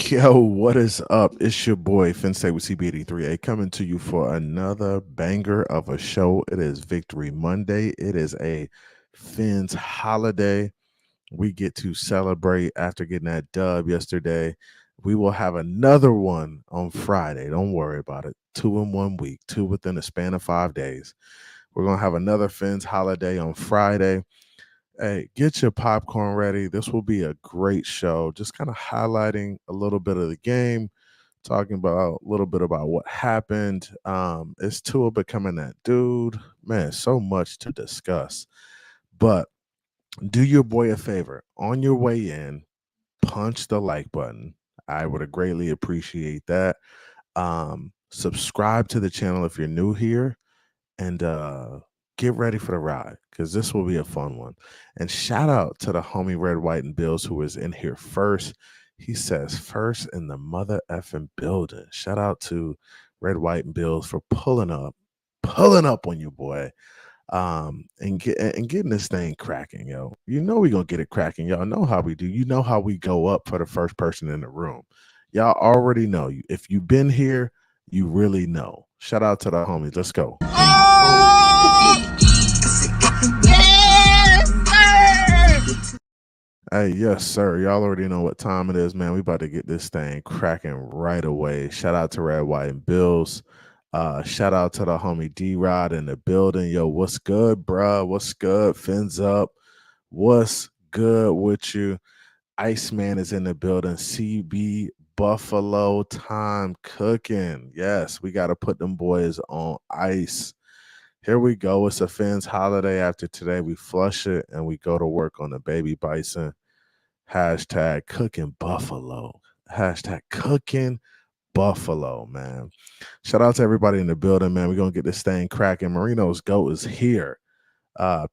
Yo, what is up? It's your boy Phins with CB83A coming to you for another banger of a show. It is Victory Monday. It is a Phins holiday. We get to celebrate after getting that dub yesterday. We will have another one on Friday. Don't worry about it. 2 in 1 week, 2 within a span of 5 days. We're going to have another Phins holiday on Friday. Hey, get your popcorn ready. This will be a great show. Just kind of highlighting a little bit of the game, talking about a little bit about what happened. Is Tua becoming that dude? Man, so much to discuss. But do your boy a favor. On your way in, punch the like button. I would greatly appreciate that. Subscribe to the channel if you're new here. And get ready for the ride because this will be a fun one. And shout out to the homie Red, White, and Bills who was in here first. He says first in the mother effing building. Shout out to Red, White, and Bills for pulling up on you, boy. And getting this thing cracking, yo. You know we gonna get it cracking. Y'all know how we do. You know how we go up for the first person in the room. Y'all already know. If you've been here, you really know. Shout out to the homies. Let's go. Hey, yes, sir. Y'all already know what time it is, man. We about to get this thing cracking right away. Shout out to Red, White, and Bills. Shout out to the homie D-Rod in the building. Yo, what's good, bruh? What's good? Fins up. What's good with you? Iceman is in the building. CB Buffalo time cooking. Yes, we got to put them boys on ice. Here we go. It's a Phins holiday. After today, we flush it and we go to work on the baby Bison. Hashtag cooking Buffalo. Hashtag cooking Buffalo, man. Shout out to everybody in the building, man. We're going to get this thing cracking. Marino's GOAT is here.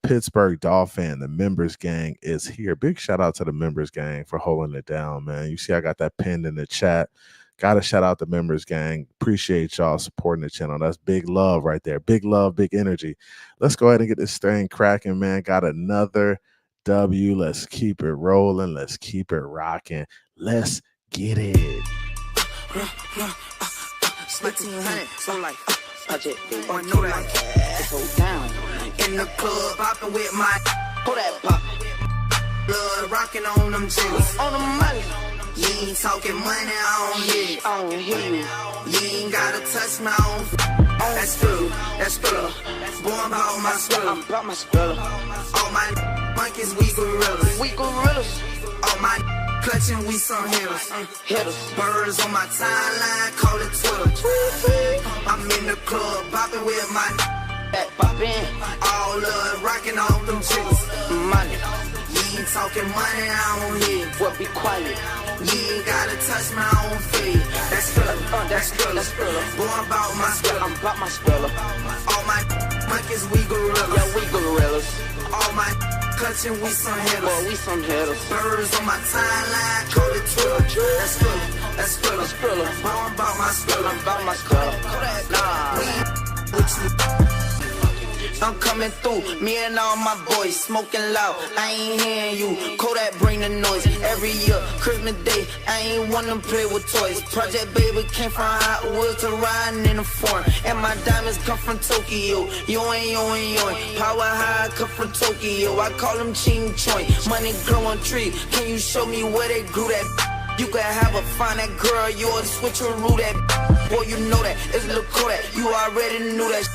Pittsburgh Dolphin, the members gang is here. Big shout out to the members gang for holding it down, man. You see, I got that pinned in the chat. Gotta shout out the members gang. Appreciate y'all supporting the channel. That's big love right there. Big love, big energy. Let's go ahead and get this thing cracking, man. Got another W. Let's keep it rolling. Let's keep it rocking. Let's get it. Project on no like it's hold down in the club popping with my pull that pop blood rocking on them chicks on the money. You ain't talking money, I don't hear you. You ain't gotta touch my own. That's good, that's good. Boy, I'm about my spiller. I'm about my spiller. All my monkeys, we gorillas. We gorillas. All my clutching, we some hitters. Birds on my timeline, call it Twitter. I'm in the club, bopping with my bopping. All love, rocking on them chicks. Money. You ain't talking money, I don't hear. What be quiet? You ain't gotta touch my own feet. That's good, that's good, that's good. Boy, I'm about my spiller. I'm about my spiller. All my monkeys, we gorillas. Yeah, we gorillas. All my clutching, we some hitters. Boy, we some hitters. Birds on my timeline, call it Twitter. That's good, that's good, that's good. Boy, I'm about my spiller. I'm about my spiller. Nah, we with you. I'm coming through, me and all my boys smoking loud. I ain't hearing you. Kodak bring the noise. Every year, Christmas Day, I ain't wanna play with toys. Project Baby came from Hot Wheels to riding in a foreign. And my diamonds come from Tokyo. Yoin. Power high come from Tokyo. I call them Ching Choin. Money grow on tree. Can you show me where they grew that? You can have a fine that girl, yours switch and rule that. Boy, you know that. It's Lil Kodak. You already knew that.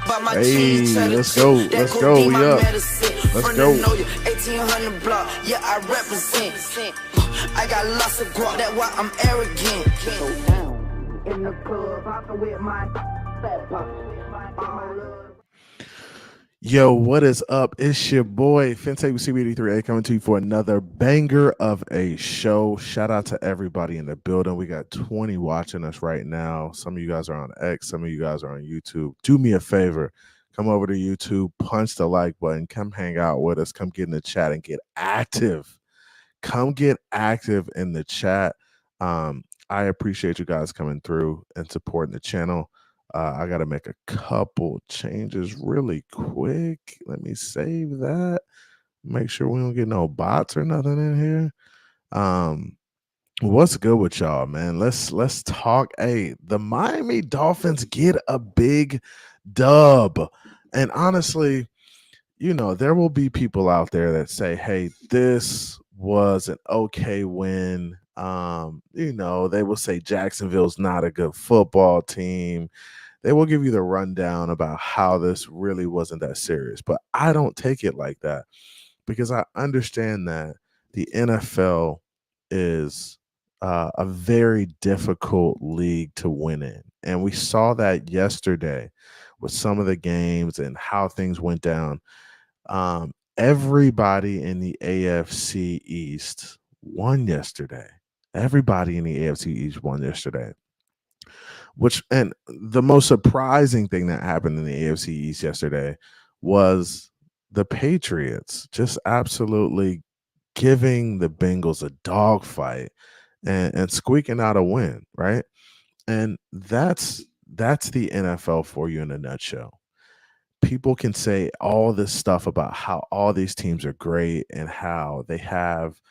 Hey, let's go. Let's go. We up. Let's go. 1800 block. Yeah, I represent. I got lots of guap. That's why I'm arrogant. In the club, popping with my fat pop. Yo, what is up? It's your boy Phins with CB83A coming to you for another banger of a show. Shout out to everybody in the building. We got 20 watching us right now. Some of you guys are on X, some of you guys are on YouTube. Do me a favor, come over to YouTube, punch the like button, come hang out with us, come get in the chat and get active. Come get active in the chat. I appreciate you guys coming through and supporting the channel. I got to make a couple changes really quick. Let me save that. Make sure we don't get no bots or nothing in here. What's good with y'all, man? Let's talk. Hey, the Miami Dolphins get a big dub. And honestly, there will be people out there that say, "Hey, this was an okay win." They will say Jacksonville's not a good football team. They will give you the rundown about how this really wasn't that serious. But I don't take it like that because I understand that the NFL is a very difficult league to win in. And we saw that yesterday with some of the games and how things went down. Everybody in the AFC East won yesterday. Everybody in the AFC East won yesterday. And the most surprising thing that happened in the AFC East yesterday was the Patriots just absolutely giving the Bengals a dogfight and squeaking out a win, right? And that's the NFL for you in a nutshell. People can say all this stuff about how all these teams are great and how they have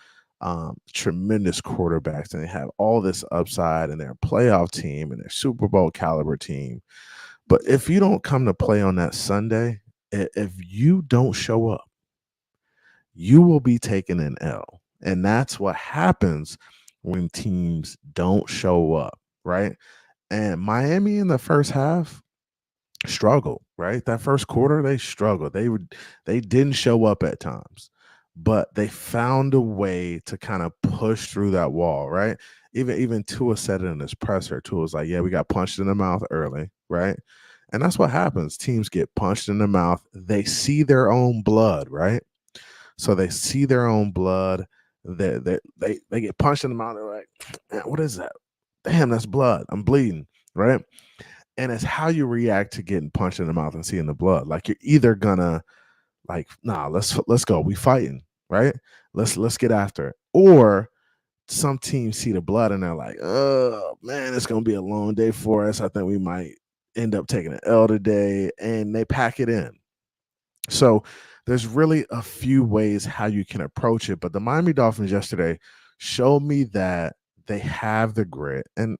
tremendous quarterbacks and they have all this upside and they're a playoff team and they're Super Bowl caliber team. But if you don't come to play on that Sunday, if you don't show up, you will be taking an L. And that's what happens when teams don't show up, right? And Miami in the first half struggled, right? That first quarter, they struggled. They didn't show up at times, but they found a way to kind of push through that wall, right? Even Tua said it in his presser. Tua was like, "Yeah, we got punched in the mouth early, right?" And that's what happens. Teams get punched in the mouth. They see their own blood, right? So they see their own blood. They get punched in the mouth. They're like, "Man, what is that? Damn, that's blood. I'm bleeding," right? And it's how you react to getting punched in the mouth and seeing the blood. Like you're either gonna like, nah, let's go. We fighting, right? Let's get after it. Or some teams see the blood and they're like, oh man, it's gonna be a long day for us. I think we might end up taking an L today, and they pack it in. So there's really a few ways how you can approach it. But the Miami Dolphins yesterday showed me that they have the grit and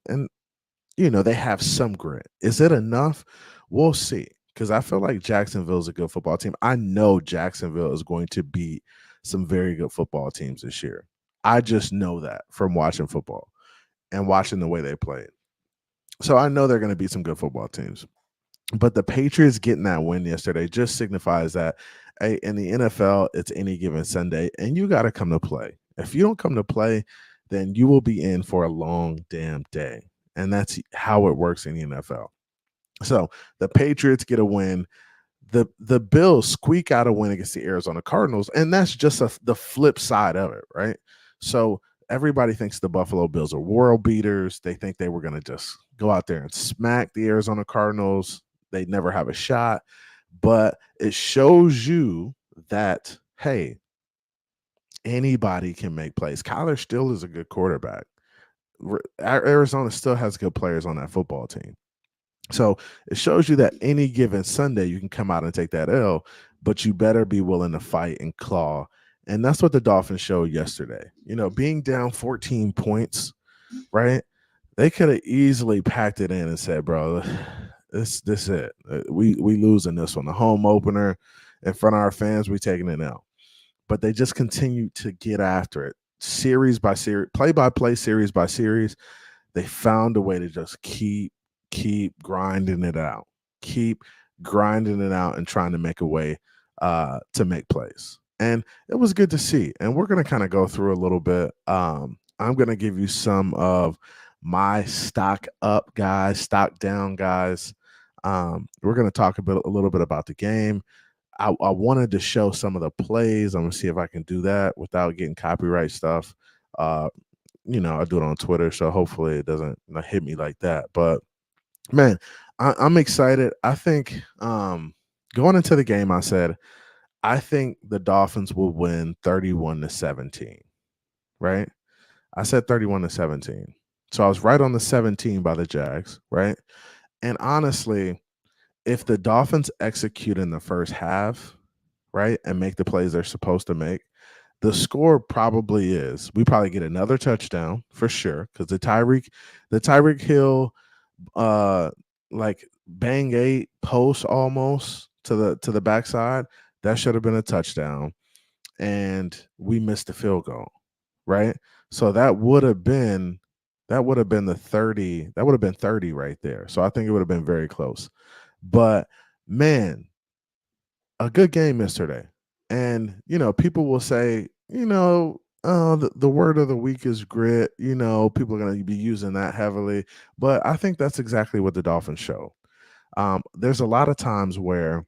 they have some grit. Is it enough? We'll see. Because I feel like Jacksonville is a good football team. I know Jacksonville is going to beat some very good football teams this year. I just know that from watching football and watching the way they play. So I know they're going to beat some good football teams. But the Patriots getting that win yesterday just signifies that, hey, in the NFL, it's any given Sunday, and you got to come to play. If you don't come to play, then you will be in for a long damn day. And that's how it works in the NFL. So the Patriots get a win. The Bills squeak out a win against the Arizona Cardinals, and that's just the flip side of it, right? So everybody thinks the Buffalo Bills are world beaters. They think they were going to just go out there and smack the Arizona Cardinals. They never have a shot, but it shows you that, hey, anybody can make plays. Kyler still is a good quarterback. Arizona still has good players on that football team. So it shows you that any given Sunday you can come out and take that L, but you better be willing to fight and claw. And that's what the Dolphins showed yesterday. Being down 14 points, right? They could have easily packed it in and said, "Bro, this it. We losing this one. The home opener in front of our fans, we taking it out." But they just continue to get after it, series by series, play by play, series by series. They found a way to just keep grinding it out, keep grinding it out and trying to make a way to make plays. And it was good to see. And we're going to kind of go through a little bit. I'm going to give you some of my stock up guys, stock down guys. We're going to talk a little bit about the game. I wanted to show some of the plays. I'm going to see if I can do that without getting copyright stuff. I do it on Twitter, so hopefully it doesn't hit me like that. But man, I'm excited. I think going into the game, I said I think the Dolphins will win 31-17. Right? I said 31-17. So I was right on the 17 by the Jags. Right? And honestly, if the Dolphins execute in the first half, right, and make the plays they're supposed to make, The score probably is we probably get another touchdown for sure because the Tyreek Hill uh like bang eight post almost to the backside, that should have been a touchdown, and we missed the field goal, right? So that would have been the 30, that would have been 30 right there. So I think it would have been very close. But man, a good game yesterday. And people will say, the word of the week is grit. People are going to be using that heavily, but I think that's exactly what the Dolphins show. There's a lot of times where,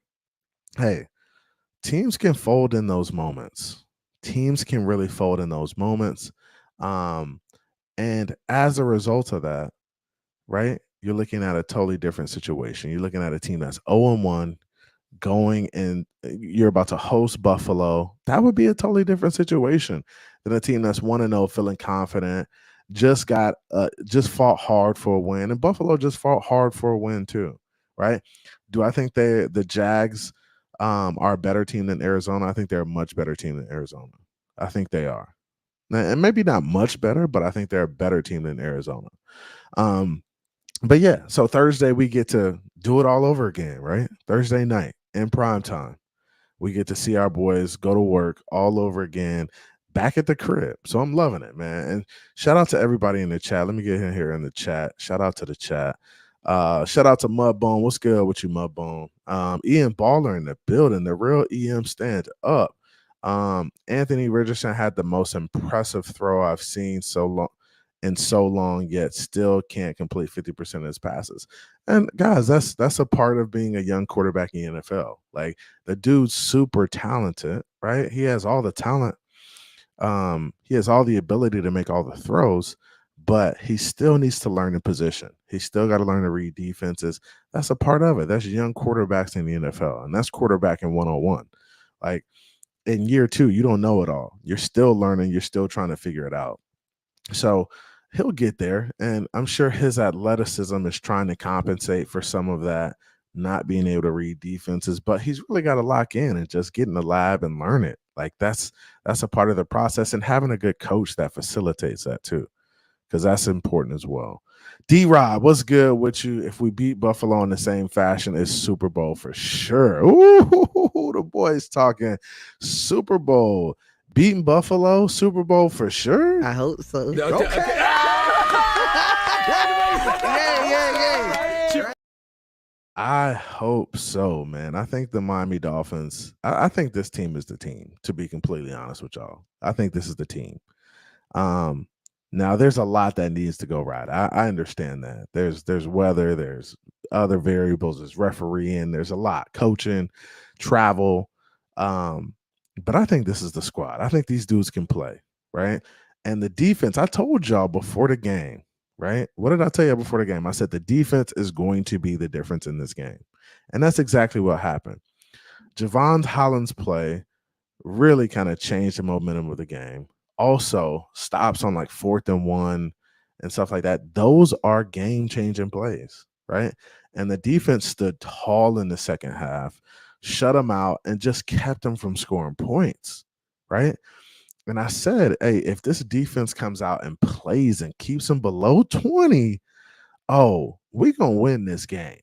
hey, teams can fold in those moments. Teams can really fold in those moments. Um, and as a result of that, right, you're looking at a totally different situation. You're looking at a team that's 0-1 going and you're about to host Buffalo. That would be a totally different situation than a team that's 1-0 feeling confident, just fought hard for a win. And Buffalo just fought hard for a win too, right? Do I think the Jags are a better team than Arizona? I think they're a much better team than Arizona. I think they are. And maybe not much better, but I think they're a better team than Arizona. Um, but yeah, so Thursday we get to do it all over again, right? Thursday night in prime time. We get to see our boys go to work all over again, back at the crib. So I'm loving it, man. And shout out to everybody in the chat. Let me get in here in the chat. Shout out to the chat. Shout out to Mudbone. What's good with you, Mudbone? Ian Baller in the building. The real EM stand up. Anthony Richardson had the most impressive throw I've seen so long, yet still can't complete 50% of his passes. And guys, that's a part of being a young quarterback in the NFL. Like, the dude's super talented, right? He has all the talent. He has all the ability to make all the throws, but he still needs to learn in position. He still got to learn to read defenses. That's a part of it. That's young quarterbacks in the NFL, and that's quarterbacking 101. Like, in year 2, you don't know it all. You're still learning. You're still trying to figure it out. So he'll get there, and I'm sure his athleticism is trying to compensate for some of that not being able to read defenses, but he's really got to lock in and just get in the lab and learn it. Like, that's a part of the process, and having a good coach that facilitates that too, because that's important as well. D-Rob, what's good with you? If we beat Buffalo in the same fashion, it's Super Bowl for sure. Ooh, the boys talking Super Bowl. Beating Buffalo, Super Bowl for sure. I hope so. Okay. I hope so, man. I think the Miami Dolphins, I think this team is the team, to be completely honest with y'all. I think this is the team. Now there's a lot that needs to go right. I understand that. There's weather, there's other variables, there's refereeing, there's a lot, coaching, travel. But I think this is the squad. I think these dudes can play, right? And the defense, I told y'all before the game, right? What did I tell you before the game? I said the defense is going to be the difference in this game. And that's exactly what happened. Javon Holland's play really kind of changed the momentum of the game. Also, stops on like 4th and 1 and stuff like that. Those are game-changing plays, right? And the defense stood tall in the second half, shut them out, and just kept them from scoring points, right? And I said, hey, if this defense comes out and plays and keeps them below 20, oh, we're going to win this game.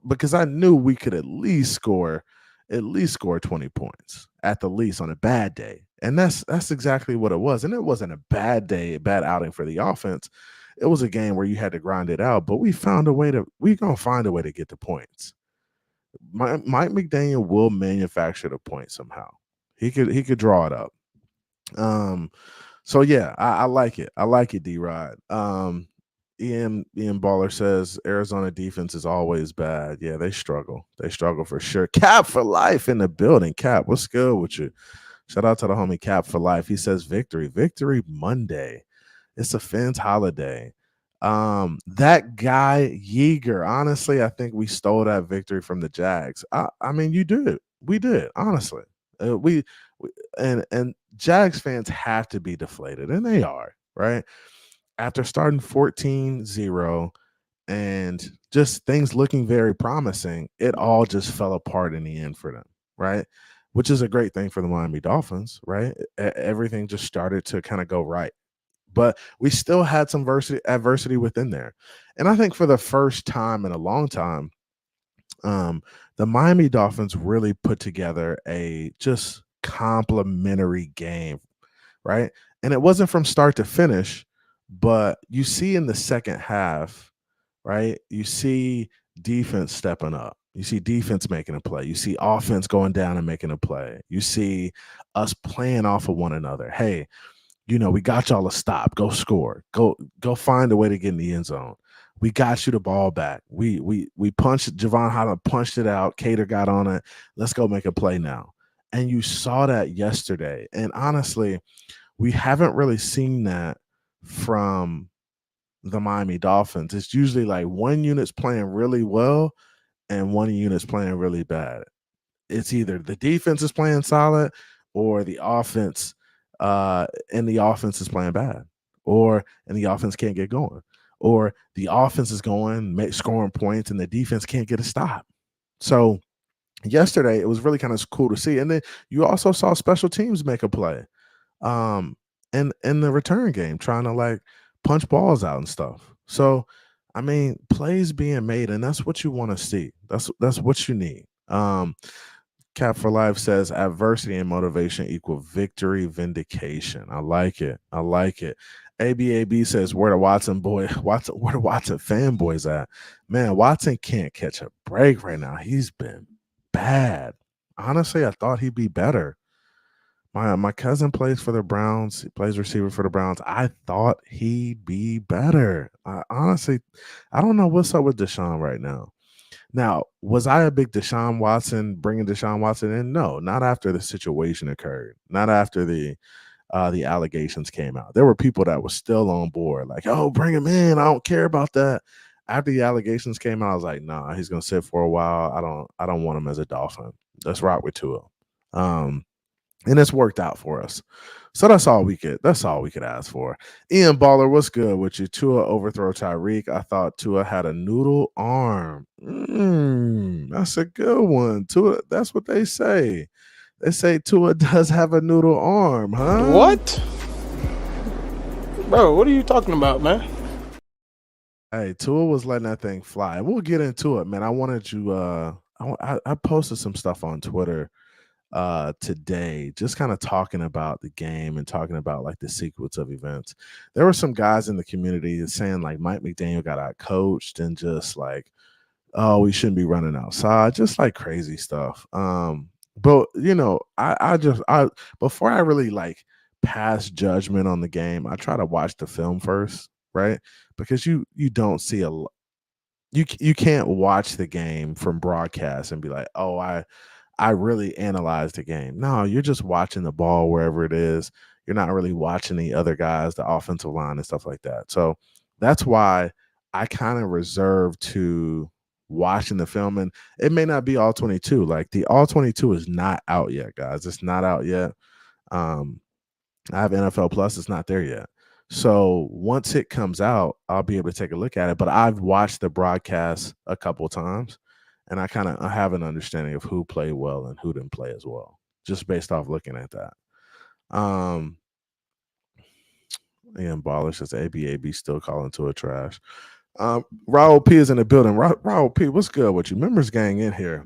Because I knew we could at least score 20 points at the least on a bad day. And that's exactly what it was. And it wasn't a bad day, a bad outing for the offense. It was a game where you had to grind it out, but we're going to find a way to get the points. Mike McDaniel will manufacture the point somehow. He could draw it up. So yeah, I like it. I like it, D-Rod. Ian Baller says Arizona defense is always bad. Yeah, they struggle. They struggle for sure. Cap for life in the building. Cap, what's good with you? Shout out to the homie Cap for life. He says victory Monday. It's a Phins holiday. That guy Yeager, honestly, I think we stole that victory from the Jags. I mean, you did. We did, honestly. We and Jags fans have to be deflated, and they are, right? After starting 14-0 and just things looking very promising, it all just fell apart in the end for them, right? which is a great thing for the Miami Dolphins, right? Everything just started to kind of go right. But we still had some adversity within there. And I think for the first time in a long time, um, the Miami Dolphins really put together a just complimentary game, right? And it wasn't from start to finish, but you see in the second half, right? You see defense stepping up. You see defense making a play. You see offense going down and making a play. You see us playing off of one another. Hey, we got y'all a stop. Go score. Go find a way to get in the end zone. We got you the ball back. We punched Javon Holland, punched it out. Cater got on it. Let's go make a play now. And you saw that yesterday. And honestly, we haven't really seen that from the Miami Dolphins. It's usually like one unit's playing really well and one unit's playing really bad. It's either the defense is playing solid or the offense and the offense is playing bad, and the offense can't get going, or the offense is going, scoring points, and the defense can't get a stop. So yesterday it was really kind of cool to see. And then you also saw special teams make a play in the return game, trying to like punch balls out and stuff. So I mean, plays being made, and that's what you want to see. That's what you need. Cap for Life says adversity and motivation equal victory vindication. I like it. I like it. ABAB says where the Watson where the Watson fanboys at? Man, Watson can't catch a break right now. He's been bad. Honestly, I thought he'd be better. My cousin plays for the Browns. He plays receiver for the Browns. I thought he'd be better. Honestly, I don't know what's up with Deshaun right now. Now, was I a big bringing Deshaun Watson in? No, not after the situation occurred. Not after the allegations came out. There were people that were still on board, like, oh, bring him in. I don't care about that. After the allegations came out, I was like, nah, he's gonna sit for a while. I don't want him as a Dolphin. Let's rock with Tua. And it's worked out for us. So that's all we could ask for. Ian Baller, what's good with you? Tua overthrow Tyreek. I thought Tua had a noodle arm. That's a good one. Tua, that's what they say. They say Tua does have a noodle arm, huh? What? Bro, what are you talking about, man? Hey, Tua was letting that thing fly. We'll get into it, man. I wanted you I posted some stuff on Twitter today, just kind of talking about the game and talking about like the sequence of events. There were some guys in the community saying like Mike McDaniel got out coached and just like, oh, we shouldn't be running outside, just like crazy stuff. But I before I really like pass judgment on the game, I try to watch the film first, right? Because you don't see you can't watch the game from broadcast and be like, oh, I really analyzed the game. No, you're just watching the ball wherever it is. You're not really watching the other guys, the offensive line and stuff like that. So that's why I kind of reserve to watching the film. And it may not be all 22. Like the all 22 is not out yet, guys. It's not out yet. I have NFL Plus. It's not there yet. So once it comes out, I'll be able to take a look at it. But I've watched the broadcast a couple times, and I have an understanding of who played well and who didn't play as well, just based off looking at that. And Baller says ABAB still calling to a trash. Raul P is in the building. Raul P, what's good with you? Members gang in here.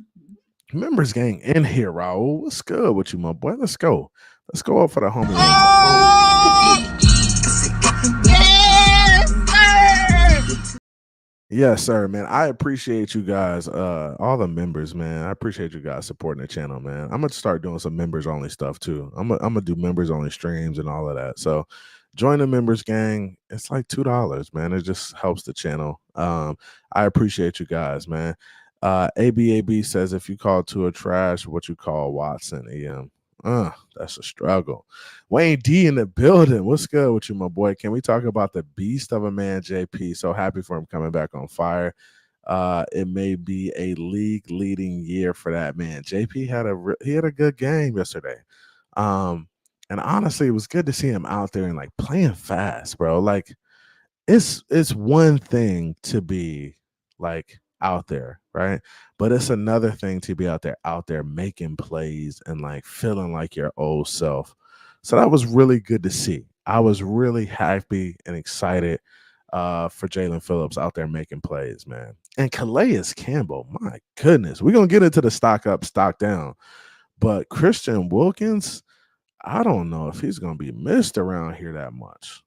Members gang in here, Raul. What's good with you, my boy? Let's go. Let's go up for the homie. Yes, sir, man. I appreciate you guys, all the members, man. I appreciate you guys supporting the channel, man. I'm gonna start doing some members only stuff too. I'm gonna do members only streams and all of that. So join the members gang. It's like $2, man. It just helps the channel. I appreciate you guys, man. ABAB says if you call Tua trash, what you call Watson, EM. That's a struggle. Wayne D in the building. What's good with you, my boy? Can we talk about the beast of a man, JP? So happy for him coming back on fire. It may be a league leading year for that man. JP had a good game yesterday. And honestly, it was good to see him out there and like playing fast, bro. Like it's one thing to be like out there, right? But it's another thing to be out there making plays and like feeling like your old self. So that was really good to see. I was really happy and excited for Jalen Phillips out there making plays, man. And Calais Campbell, my goodness, we're gonna get into the stock up, stock down. But Christian Wilkins, I don't know if he's gonna be missed around here that much.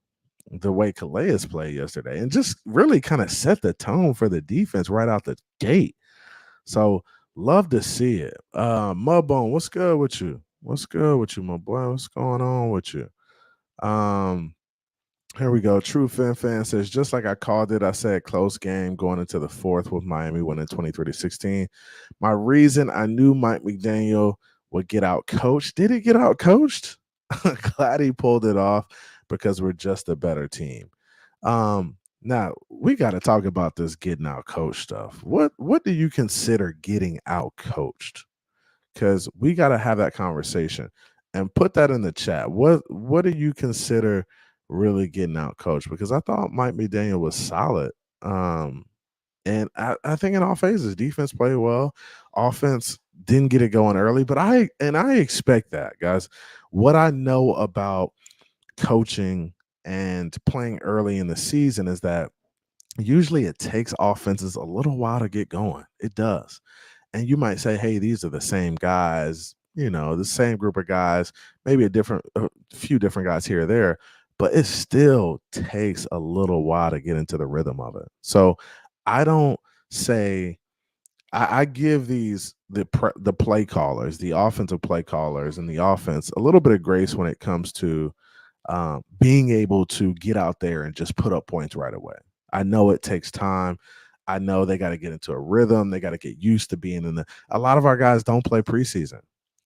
The way Calais played yesterday, and just really kind of set the tone for the defense right out the gate. So love to see it. Mudbone, what's good with you? What's good with you, my boy? What's going on with you? Here we go. True fan says, just like I called it, I said close game going into the fourth with Miami winning 23-16. My reason, I knew Mike McDaniel would get out coached. Did he get out coached? Glad he pulled it off because we're just a better team. Now we got to talk about this getting out coached stuff. What do you consider getting out coached? Because we got to have that conversation and put that in the chat. What do you consider really getting out coached? Because I thought Mike McDaniel was solid. And I think in all phases, defense played well. Offense didn't get it going early, but I expect that, guys. What I know about coaching and playing early in the season is that usually it takes offenses a little while to get going. It does. And you might say, hey, these are the same guys, the same group of guys, maybe a few different guys here or there, but it still takes a little while to get into the rhythm of it. So I don't say I give the play callers, the offensive play callers and the offense a little bit of grace when it comes to being able to get out there and just put up points right away. I know it takes time. I know they got to get into a rhythm. They got to get used to being in a lot of our guys don't play preseason.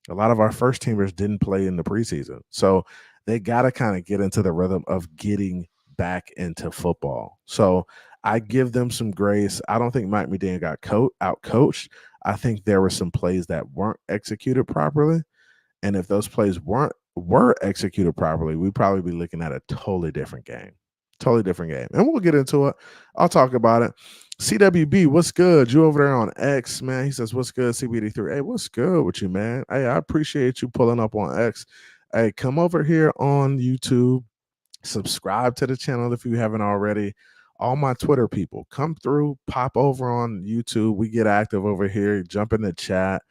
A lot of our first teamers didn't play in the preseason. So they got to kind of get into the rhythm of getting back into football. So I give them some grace. I don't think Mike McDaniel got out coached. I think there were some plays that weren't executed properly. And if those plays were executed properly, we'd probably be looking at a totally different game. Totally different game. And we'll get into it. I'll talk about it. CWB, what's good? You over there on X, man. He says, what's good, CBD3? Hey, what's good with you, man? Hey, I appreciate you pulling up on X. Hey, come over here on YouTube. Subscribe to the channel if you haven't already. All my Twitter people, come through, pop over on YouTube. We get active over here. Jump in the chat.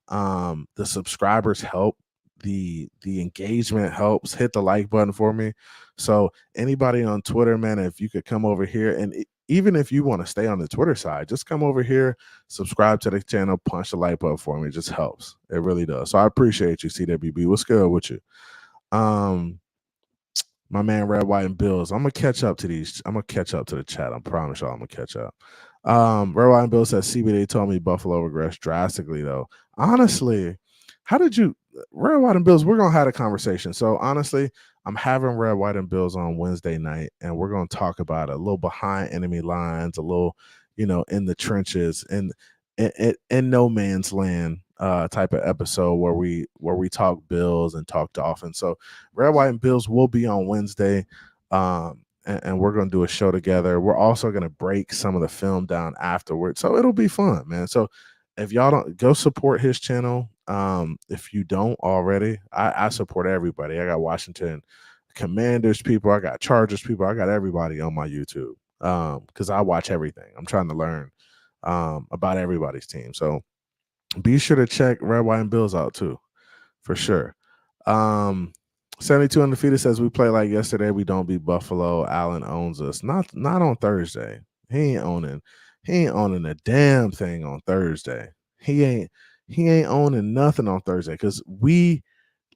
The subscribers help. The engagement helps. Hit the like button for me. So anybody on Twitter, man, if you could come over here, and even if you want to stay on the Twitter side, just come over here, subscribe to the channel, punch the like button for me. It just helps. It really does. So I appreciate you, CWB. What's good with you? My man Red, White, and Bills. I'm gonna catch up to these. I'm gonna catch up to the chat. I promise y'all I'm gonna catch up. Red, White, and Bills says CBD told me Buffalo regressed drastically, though. Honestly, how did you Red, White, and Bills? We're gonna have a conversation. So honestly, I'm having Red, White, and Bills on Wednesday night, and we're gonna talk about a little behind enemy lines, a little, in the trenches, and in no man's land type of episode where we talk Bills and talk Dolphins. So Red, White, and Bills will be on Wednesday, and we're going to do a show together. We're also going to break some of the film down afterwards, so it'll be fun, man. So if y'all don't, go support his channel. If you don't already, I support everybody. I got Washington Commanders people, I got Chargers people, I got everybody on my YouTube because I watch everything. I'm trying to learn about everybody's team. So be sure to check Red, White, and Bills out too, for sure. 72 Undefeated says we play like yesterday. We don't beat Buffalo. Allen owns us. Not on Thursday. He ain't owning a damn thing on Thursday. He ain't owning nothing on Thursday because we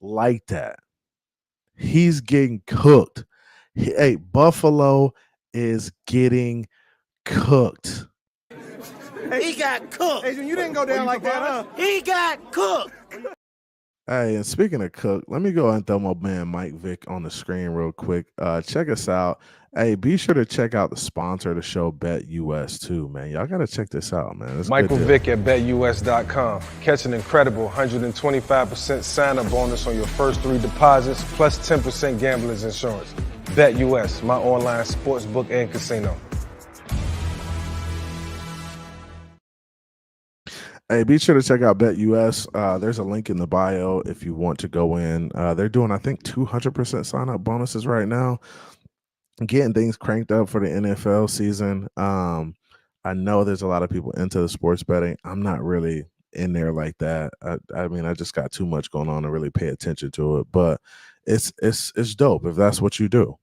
like that. He's getting cooked. Hey, Buffalo is getting cooked. He got cooked. Adrian, you didn't go down like that, huh? He got cooked. Hey, and speaking of cook, let me go and throw my man Mike Vick on the screen real quick. Check us out. Hey, be sure to check out the sponsor of the show, BetUS, too, man. Y'all got to check this out, man. It's Michael Vick at BetUS.com. Catch an incredible 125% sign-up bonus on your first 3 deposits, plus 10% gambler's insurance. BetUS, my online sportsbook and casino. Hey, be sure to check out BetUS. There's a link in the bio if you want to go in. They're doing, I think, 200% sign up bonuses right now, getting things cranked up for the NFL season. I know there's a lot of people into the sports betting. I'm not really in there like that. I mean, I just got too much going on to really pay attention to it. But it's dope if that's what you do.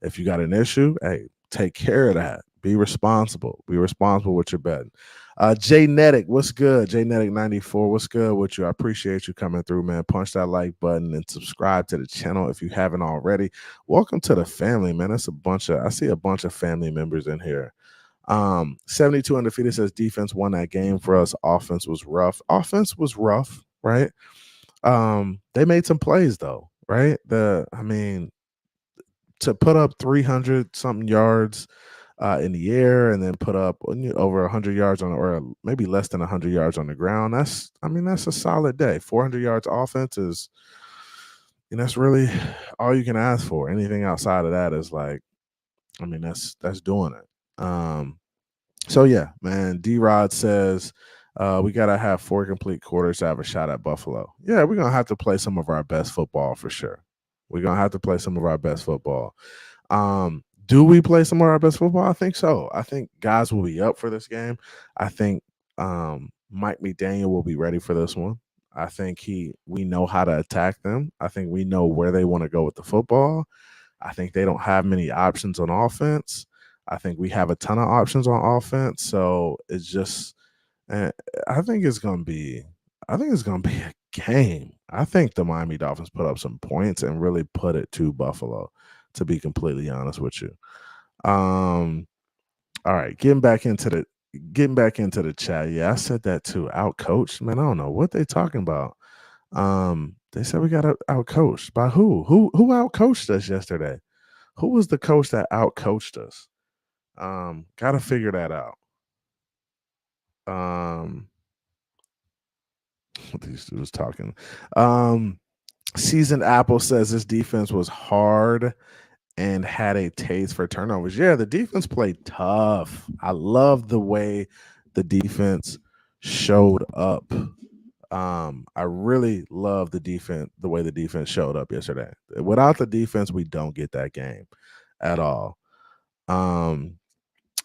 If you got an issue, hey, take care of that. Be responsible. Be responsible with your betting. Jay Netick, what's good? Jay Netick 94, what's good with you? I appreciate you coming through, man. Punch that like button and subscribe to the channel if you haven't already. Welcome to the family, man. That's I see a bunch of family members in here. 72 undefeated says defense won that game for us. Offense was rough. Offense was rough, right? They made some plays though, right? I mean, to put up 300 something yards in the air and then put up over 100 yards on, or maybe less than 100 yards on the ground. That's a solid day. 400 yards offense is, that's really all you can ask for. Anything outside of that is like, that's doing it. So yeah, man. D-Rod says we gotta have 4 complete quarters to have a shot at Buffalo. Yeah, we're gonna have to play some of our best football for sure. We're gonna have to play some of our best football. Do we play some of our best football? I think so. I think guys will be up for this game. I think Mike McDaniel will be ready for this one. I think we know how to attack them. I think we know where they want to go with the football. I think they don't have many options on offense. I think we have a ton of options on offense. So it's just, I think it's gonna be a game. I think the Miami Dolphins put up some points and really put it to Buffalo, to be completely honest with you. All right, getting back into the chat. Yeah, I said that too. Out coached, man. I don't know what they talking about. They said we got out coached by who? Who out coached us yesterday? Who was the coach that out coached us? Gotta figure that out. What these dudes talking. Seasoned Apple says this defense was hard and had a taste for turnovers. Yeah, the defense played tough. I love the way the defense showed up. I really love the way the defense showed up yesterday. Without the defense, we don't get that game at all.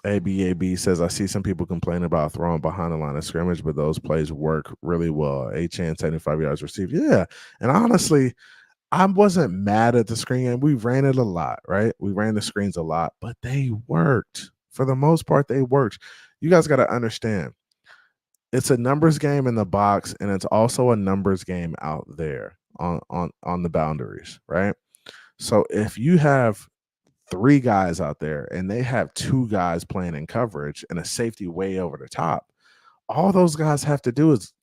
ABAB says, I see some people complaining about throwing behind the line of scrimmage, but those plays work really well. A-Chan, 75 yards received. Yeah. And honestly, I wasn't mad at the screen game. We ran it a lot, right? We ran the screens a lot, but they worked. For the most part, they worked. You guys got to understand, it's a numbers game in the box, and it's also a numbers game out there on the boundaries, right? So if you have 3 guys out there and they have 2 guys playing in coverage and a safety way over the top, all those guys have to do is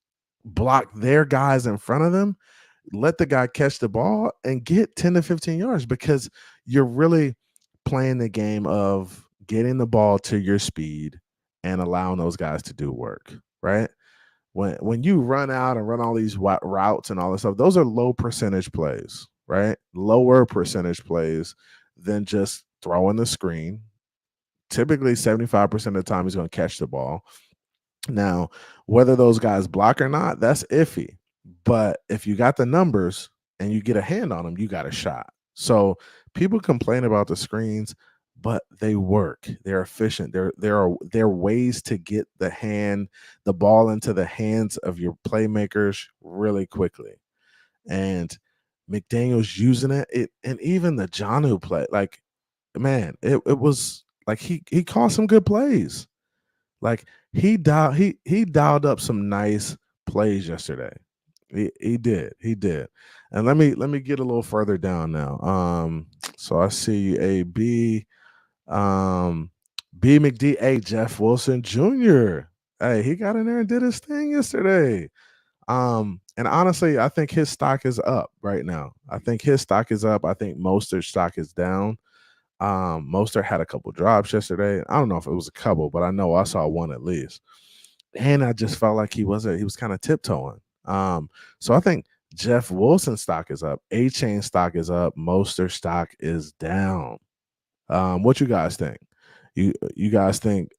block their guys in front of them, let the guy catch the ball and get 10 to 15 yards, because you're really playing the game of getting the ball to your speed and allowing those guys to do work, right? When you run out and run all these routes and all this stuff, those are low percentage plays, right? Lower percentage plays than just throwing the screen. Typically 75% of the time he's going to catch the ball. Now, whether those guys block or not, that's iffy. But if you got the numbers and you get a hand on them, you got a shot. So people complain about the screens, but they work. They're efficient. There are ways to get the ball into the hands of your playmakers really quickly. And McDaniel's using it. And even the Jonnu play, like, man, it was like he called some good plays. Like he dialed up some nice plays yesterday. He did. And let me get a little further down now. So I see a B McD. Hey, Jeff Wilson Jr. Hey, he got in there and did his thing yesterday. And honestly, I think his stock is up right now. I think his stock is up. I think Mostert's stock is down. Mostert had a couple drops yesterday. I don't know if it was a couple, but I know I saw one at least. And I just felt like he was kind of tiptoeing. So I think Jeff Wilson's stock is up. A-Chain stock is up. Mostert stock is down. What you guys think? You guys think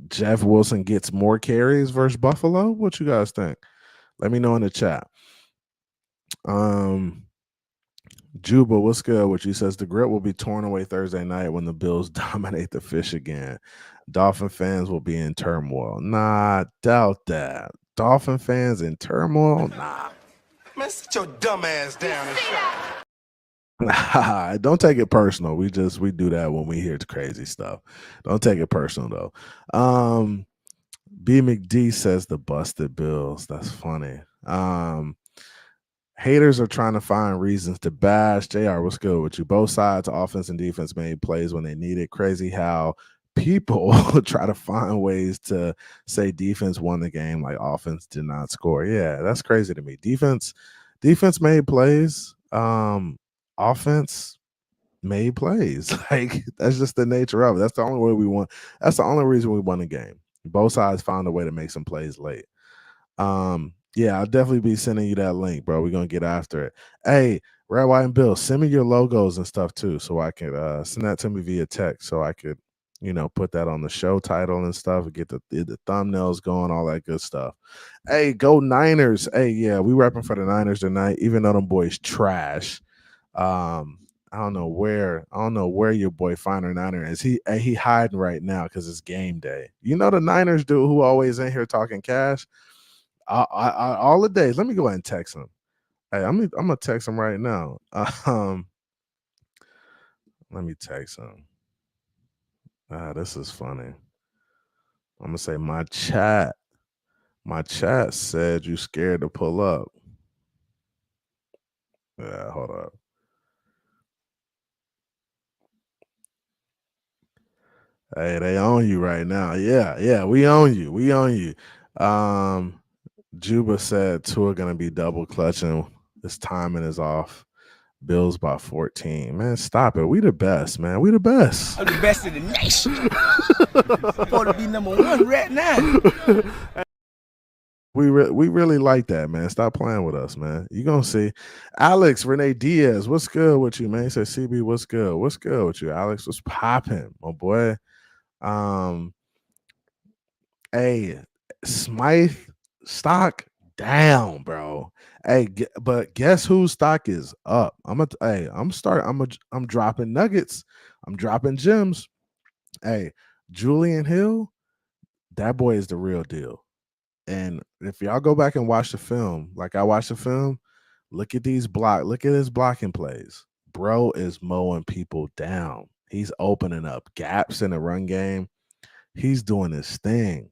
Jeff Wilson gets more carries versus Buffalo? What you guys think? Let me know in the chat. Juba, what's good? What you says the grip will be torn away Thursday night when the Bills dominate the fish again. Dolphin fans will be in turmoil. Nah, doubt that. Dolphin fans in turmoil? Nah. Man, sit your dumb ass down and Don't take it personal. We do that when we hear crazy stuff. Don't take it personal though. B McD says the busted Bills. That's funny. Haters are trying to find reasons to bash. JR, what's good with you? Both sides, offense and defense, made plays when they needed. Crazy how people try to find ways to say defense won the game like offense did not score. Yeah, that's crazy to me. Defense made plays. Offense made plays. Like that's just the nature of it. That's the only way we won. That's the only reason we won the game. Both sides found a way to make some plays late. Yeah, I'll definitely be sending you that link, bro. We're gonna get after it. Hey, Red, White, and Bill, send me your logos and stuff too, so I could send that to me via text, so I could, put that on the show title and stuff, and get the thumbnails going, all that good stuff. Hey, go Niners! Hey, yeah, we repping for the Niners tonight, even though them boys trash. I don't know where your boy Finer Niner is. He hiding right now because it's game day. You know the Niners dude who always in here talking cash. All the days. Let me go ahead and text him. Hey, I'm gonna text him right now. Let me text him. This is funny. I'm gonna say my chat said you scared to pull up. Yeah, hold up. Hey, they own you right now. Yeah, we own you. Juba said Tua gonna be double clutching. His timing is off. Bills by 14. Man, stop it. We the best, man. We the best. I'm the best in the nation. I'm supposed to be number one right now. We really like that, man. Stop playing with us, man. You gonna see. Alex Renee Diaz, what's good with you, man? He said, CB, what's good? What's good with you, Alex? What's popping, my boy? Hey, Smythe stock down, bro. Hey, but guess whose stock is up? I'm dropping nuggets. I'm dropping gems. Hey, Julian Hill, that boy is the real deal. And if y'all go back and watch the film, like I watched the film, look at his blocking plays. Bro is mowing people down. He's opening up gaps in the run game. He's doing his thing.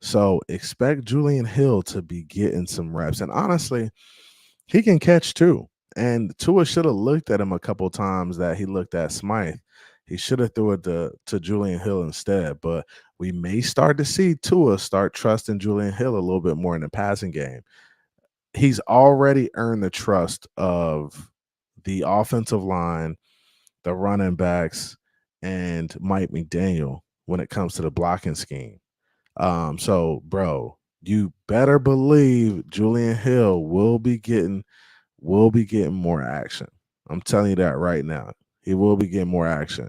So expect Julian Hill to be getting some reps. And honestly, he can catch too. And Tua should have looked at him a couple times that he looked at Smythe. He should have threw it to Julian Hill instead. But we may start to see Tua start trusting Julian Hill a little bit more in the passing game. He's already earned the trust of the offensive line, the running backs, and Mike McDaniel when it comes to the blocking scheme. So, bro, you better believe Julian Hill will be getting more action. I'm telling you that right now. He will be getting more action.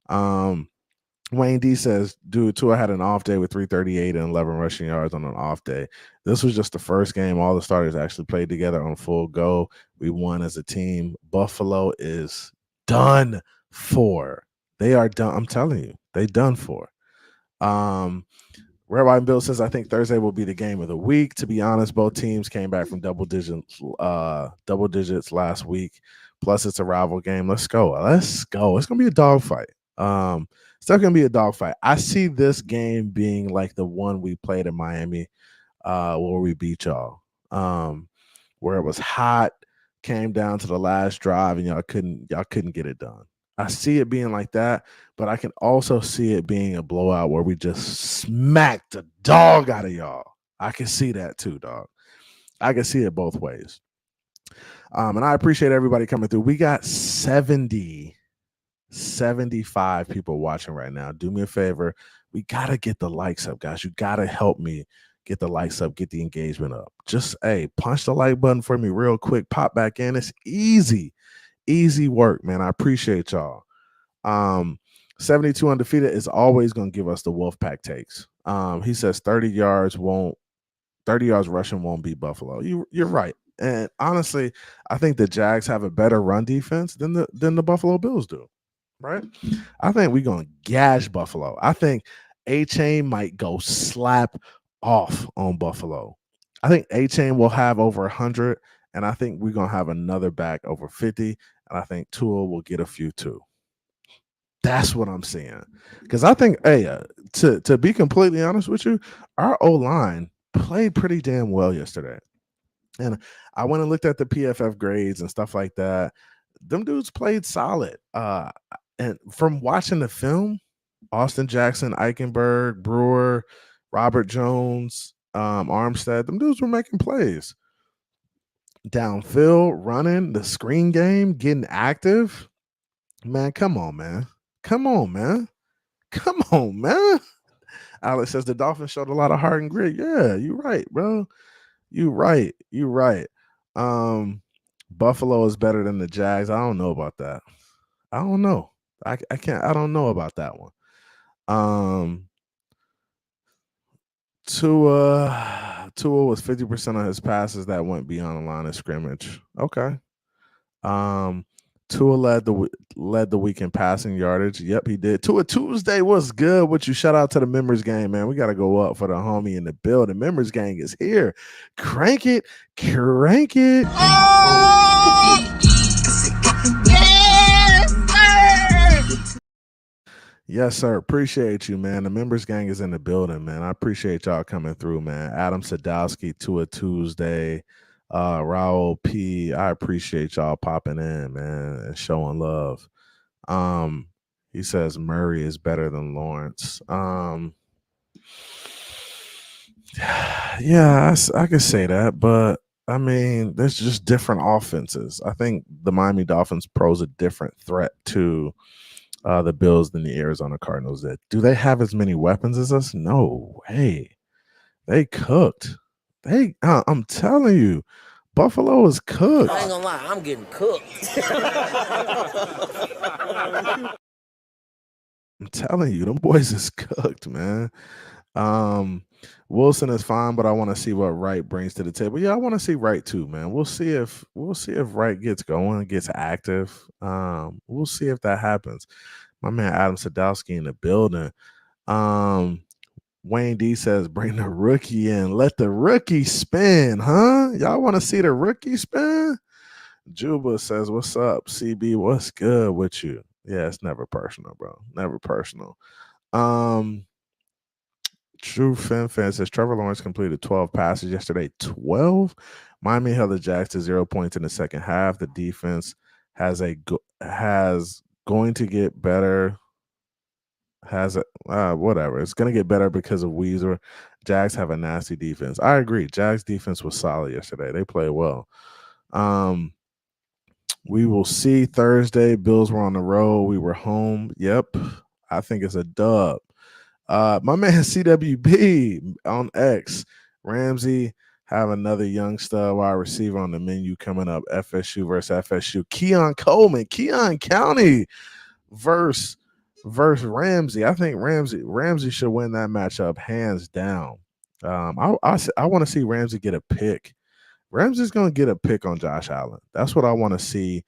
Wayne D says, dude, Tua had an off day with 338 and 11 rushing yards on an off day. This was just the first game all the starters actually played together on full go. We won as a team. Buffalo is done for. They are done. I'm telling you, they done for. Red, White, and Bill says, I think Thursday will be the game of the week. To be honest, both teams came back from double digits last week. Plus, it's a rival game. Let's go. It's going to be a dogfight. It's definitely going to be a dogfight. I see this game being like the one we played in Miami where we beat y'all, where it was hot, came down to the last drive, and y'all couldn't get it done. I see it being like that, but I can also see it being a blowout where we just smacked the dog out of y'all. I can see that too, dog. I can see it both ways. And I appreciate everybody coming through. We got 75 people watching right now. Do me a favor. We got to get the likes up, guys. You got to help me get the likes up, get the engagement up. Just, hey, punch the like button for me real quick. Pop back in. It's easy work, man. I appreciate y'all. 72 undefeated is always going to give us the Wolfpack takes. He says 30 yards rushing won't beat Buffalo. You're right. And honestly, I think the Jags have a better run defense than the Buffalo Bills do. Right? I think we're going to gash Buffalo. I think A-Chain might go slap off on Buffalo. I think A-Chain will have over 100, and I think we're going to have another back over 50, and I think Tua will get a few too. That's what I'm saying. Because I think, hey, to be completely honest with you, our O-line played pretty damn well yesterday. And I went and looked at the PFF grades and stuff like that. Them dudes played solid. And from watching the film, Austin Jackson, Eichenberg, Brewer, Robert Jones, Armstead, them dudes were making plays. Downfield, running, the screen game, getting active. Man, come on, man. Come on, man. Come on, man. Alex says the Dolphins showed a lot of heart and grit. Yeah, you're right, bro. You're right. You're right. Buffalo is better than the Jags. I don't know about that. I don't know. I can't. I don't know about that one. Tua was 50% of his passes that went beyond the line of scrimmage. Okay. Tua led the week in passing yardage. Yep, he did. Tua Tuesday was good. What you shout out to the members gang, man. We got to go up for the homie in the building. Members gang is here. Crank it, crank it. Yes, sir. Appreciate you, man. The members gang is in the building, man. I appreciate y'all coming through, man. Adam Sadowski, Tua Tuesday. Raul P, I appreciate y'all popping in, man, and showing love. He says Murray is better than Lawrence. Yeah, I could say that, but I mean, there's just different offenses. I think the Miami Dolphins pose a different threat to the Bills than the Arizona Cardinals did. Do they have as many weapons as us? No way. They cooked. I'm telling you, Buffalo is cooked. I ain't gonna lie, I'm getting cooked. I'm telling you, them boys is cooked, man. Wilson is fine, but I want to see what Wright brings to the table. Yeah, I want to see Wright too, man. We'll see if Wright gets going, gets active. We'll see if that happens. My man Adam Sadowski in the building. Wayne D says, bring the rookie in. Let the rookie spin, huh? Y'all want to see the rookie spin? Juba says, what's up? CB, what's good with you? Yeah, it's never personal, bro. Never personal. True Fin fan says, Trevor Lawrence completed 12 passes yesterday. 12? Miami held the Jags to 0 points in the second half. The defense has going to get better. Whatever. It's going to get better because of Weezer. Jags have a nasty defense. I agree. Jags defense was solid yesterday. They played well. We will see Thursday. Bills were on the road. We were home. Yep. I think it's a dub. My man CWB on X. Ramsey have another young star wide receiver on the menu coming up. FSU versus FSU. Keon Coleman. Keon County versus Ramsey. I think Ramsey should win that matchup hands down. I want to see Ramsey get a pick. Ramsey's going to get a pick on Josh Allen. That's what I want to see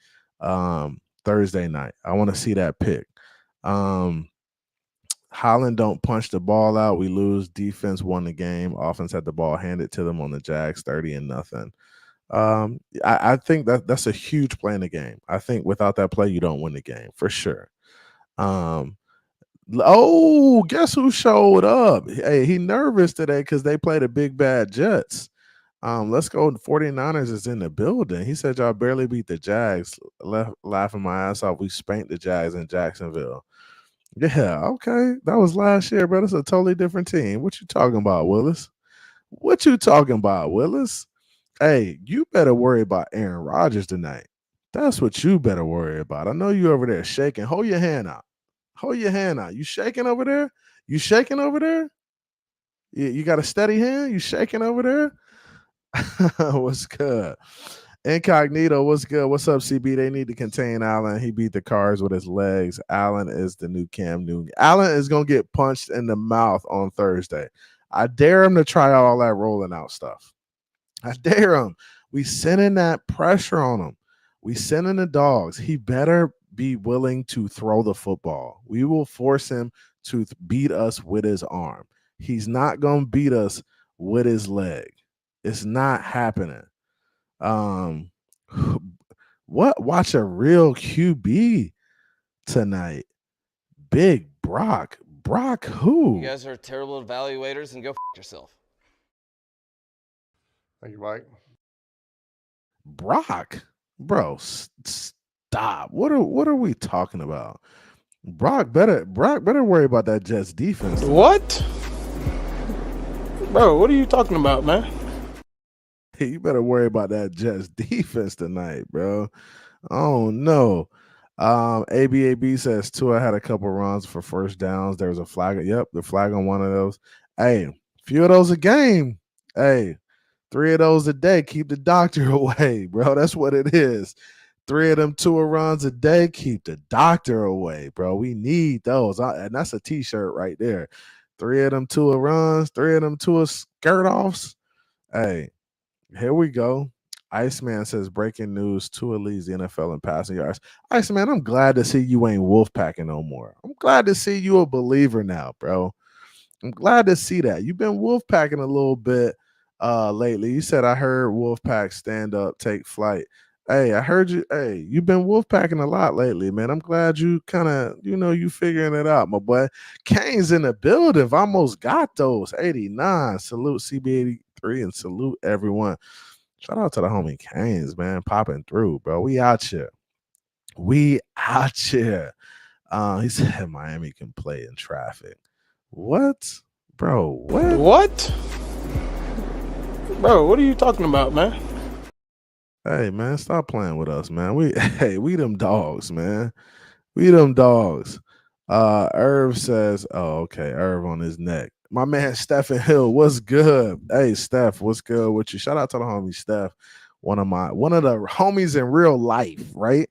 Thursday night. I want to see that pick. Holland don't punch the ball out. We lose. Defense won the game. Offense had the ball handed to them on the Jags 30-0. I think that's a huge play in the game. I think without that play, you don't win the game for sure. Guess who showed up? Hey, he nervous today because they played the big bad Jets. Let's go. 49ers is in the building. He said y'all barely beat the Jags. Laughing my ass off. We spanked the Jags in Jacksonville. Yeah, okay. That was last year, bro. It's a totally different team. What you talking about, Willis? What you talking about, Willis? Hey, you better worry about Aaron Rodgers tonight. That's what you better worry about. I know you over there shaking. Hold your hand out. Hold your hand out. You shaking over there? You shaking over there? You got a steady hand? You shaking over there? What's good? Incognito, what's good? What's up, CB? They need to contain Allen. He beat the Cards with his legs. Allen is the new Cam Newton. Allen is going to get punched in the mouth on Thursday. I dare him to try out all that rolling out stuff. I dare him. We sending that pressure on him. We sending the dogs. He better be willing to throw the football. We will force him to beat us with his arm. He's not going to beat us with his leg. It's not happening. What? Watch a real QB tonight. Big Brock. Brock who? You guys are terrible evaluators and go yourself. Thank you, Mike. Brock, bro, stop. What are we talking about? Brock better worry about that Jets defense. What? Bro, what are you talking about, man? You better worry about that Jets defense tonight, bro. Oh no. ABAB says Tua had a couple runs for first downs. There was a flag. Yep, the flag on one of those. Hey, few of those a game. Hey, 3 of those a day. Keep the doctor away, bro. That's what it is. 3 of them Tua runs a day. Keep the doctor away, bro. We need those. And that's a t-shirt right there. 3 of them Tua runs. 3 of them Tua skirt offs. Hey, here we go. Iceman says, breaking news, Tua leads the NFL in passing yards. Iceman, I'm glad to see you ain't wolfpacking no more. I'm glad to see you a believer now, bro. I'm glad to see that. You've been wolfpacking a little bit lately. You said, I heard Wolfpack stand up, take flight. Hey, I heard you. Hey, you've been wolfpacking a lot lately, man. I'm glad you kind of, you figuring it out, my boy. Kane's in the building. I've almost got those. 89. Salute CB83 and salute everyone. Shout out to the homie Canes, man, popping through, bro. We out here. We out here. He said Miami can play in traffic. What? Bro, what? What? Bro, what are you talking about, man? Hey, man, stop playing with us, man. We them dogs, man. We them dogs. Irv says, oh, okay, Irv on his neck. My man Stephen Hill, what's good? Hey, Steph, what's good with you? Shout out to the homie Steph, one of the homies in real life, right?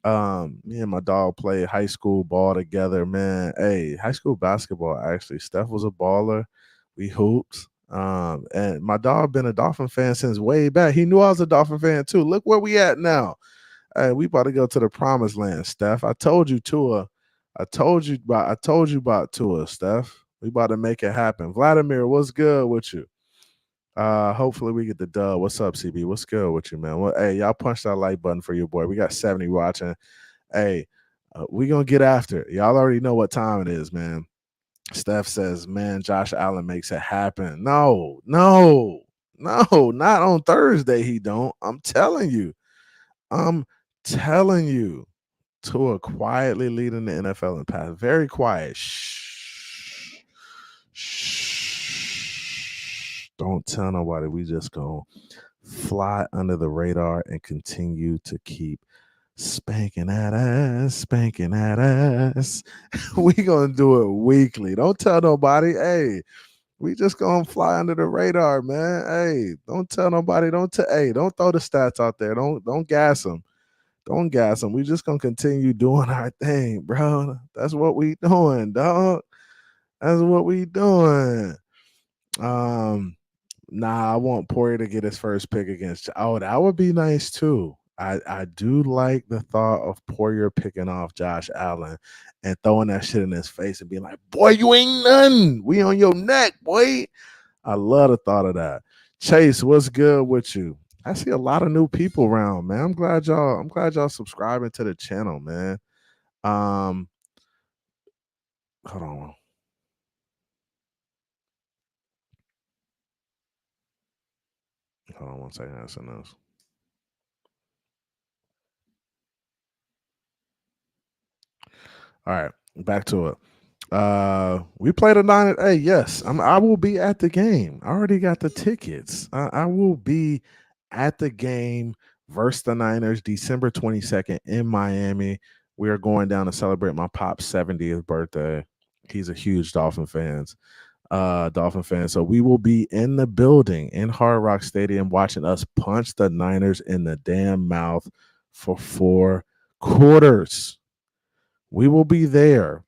Me and my dog played high school ball together, man. Hey, high school basketball, actually. Steph was a baller. We hooped. And my dog been a Dolphin fan since way back. He knew I was a Dolphin fan too. Look where we at now. Hey, we about to go to the promised land, Steph. I told you Tua. I told you about Tua, Steph. We about to make it happen. Vladimir, what's good with you? Hopefully we get the dub. What's up, CB? What's good with you, man? Well, hey, y'all punch that like button for your boy. We got 70 watching. Hey, we gonna get after it. Y'all already know what time it is, man. Steph says, man, Josh Allen makes it happen. No, not on Thursday. He don't. I'm telling you. Tua quietly leading the NFL in pass. Very quiet. Shh. Don't tell nobody. We just gonna fly under the radar and continue to keep spanking at us. We gonna do it weekly. Don't tell nobody. Hey, we just gonna fly under the radar, man. Hey, don't tell nobody. Don't throw the stats out there. Don't gas them. Don't gas them. We just gonna continue doing our thing, bro. That's what we doing, dog. That's what we doing. Nah, I want Poirier to get his first pick against. Oh, that would be nice too. I do like the thought of Poirier picking off Josh Allen and throwing that shit in his face and being like, boy, you ain't nothing. We on your neck, boy. I love the thought of that. Chase, what's good with you? I see a lot of new people around, man. I'm glad y'all subscribing to the channel, man. Hold on. Hold on 1 second. That's enough. All right, back to it. We played a 9. Hey, yes, I will be at the game. I already got the tickets. I will be at the game versus the Niners December 22nd in Miami. We are going down to celebrate my pop's 70th birthday. He's a huge Dolphin fan. Dolphin fans. So we will be in the building in Hard Rock Stadium watching us punch the Niners in the damn mouth for 4 quarters. We will be there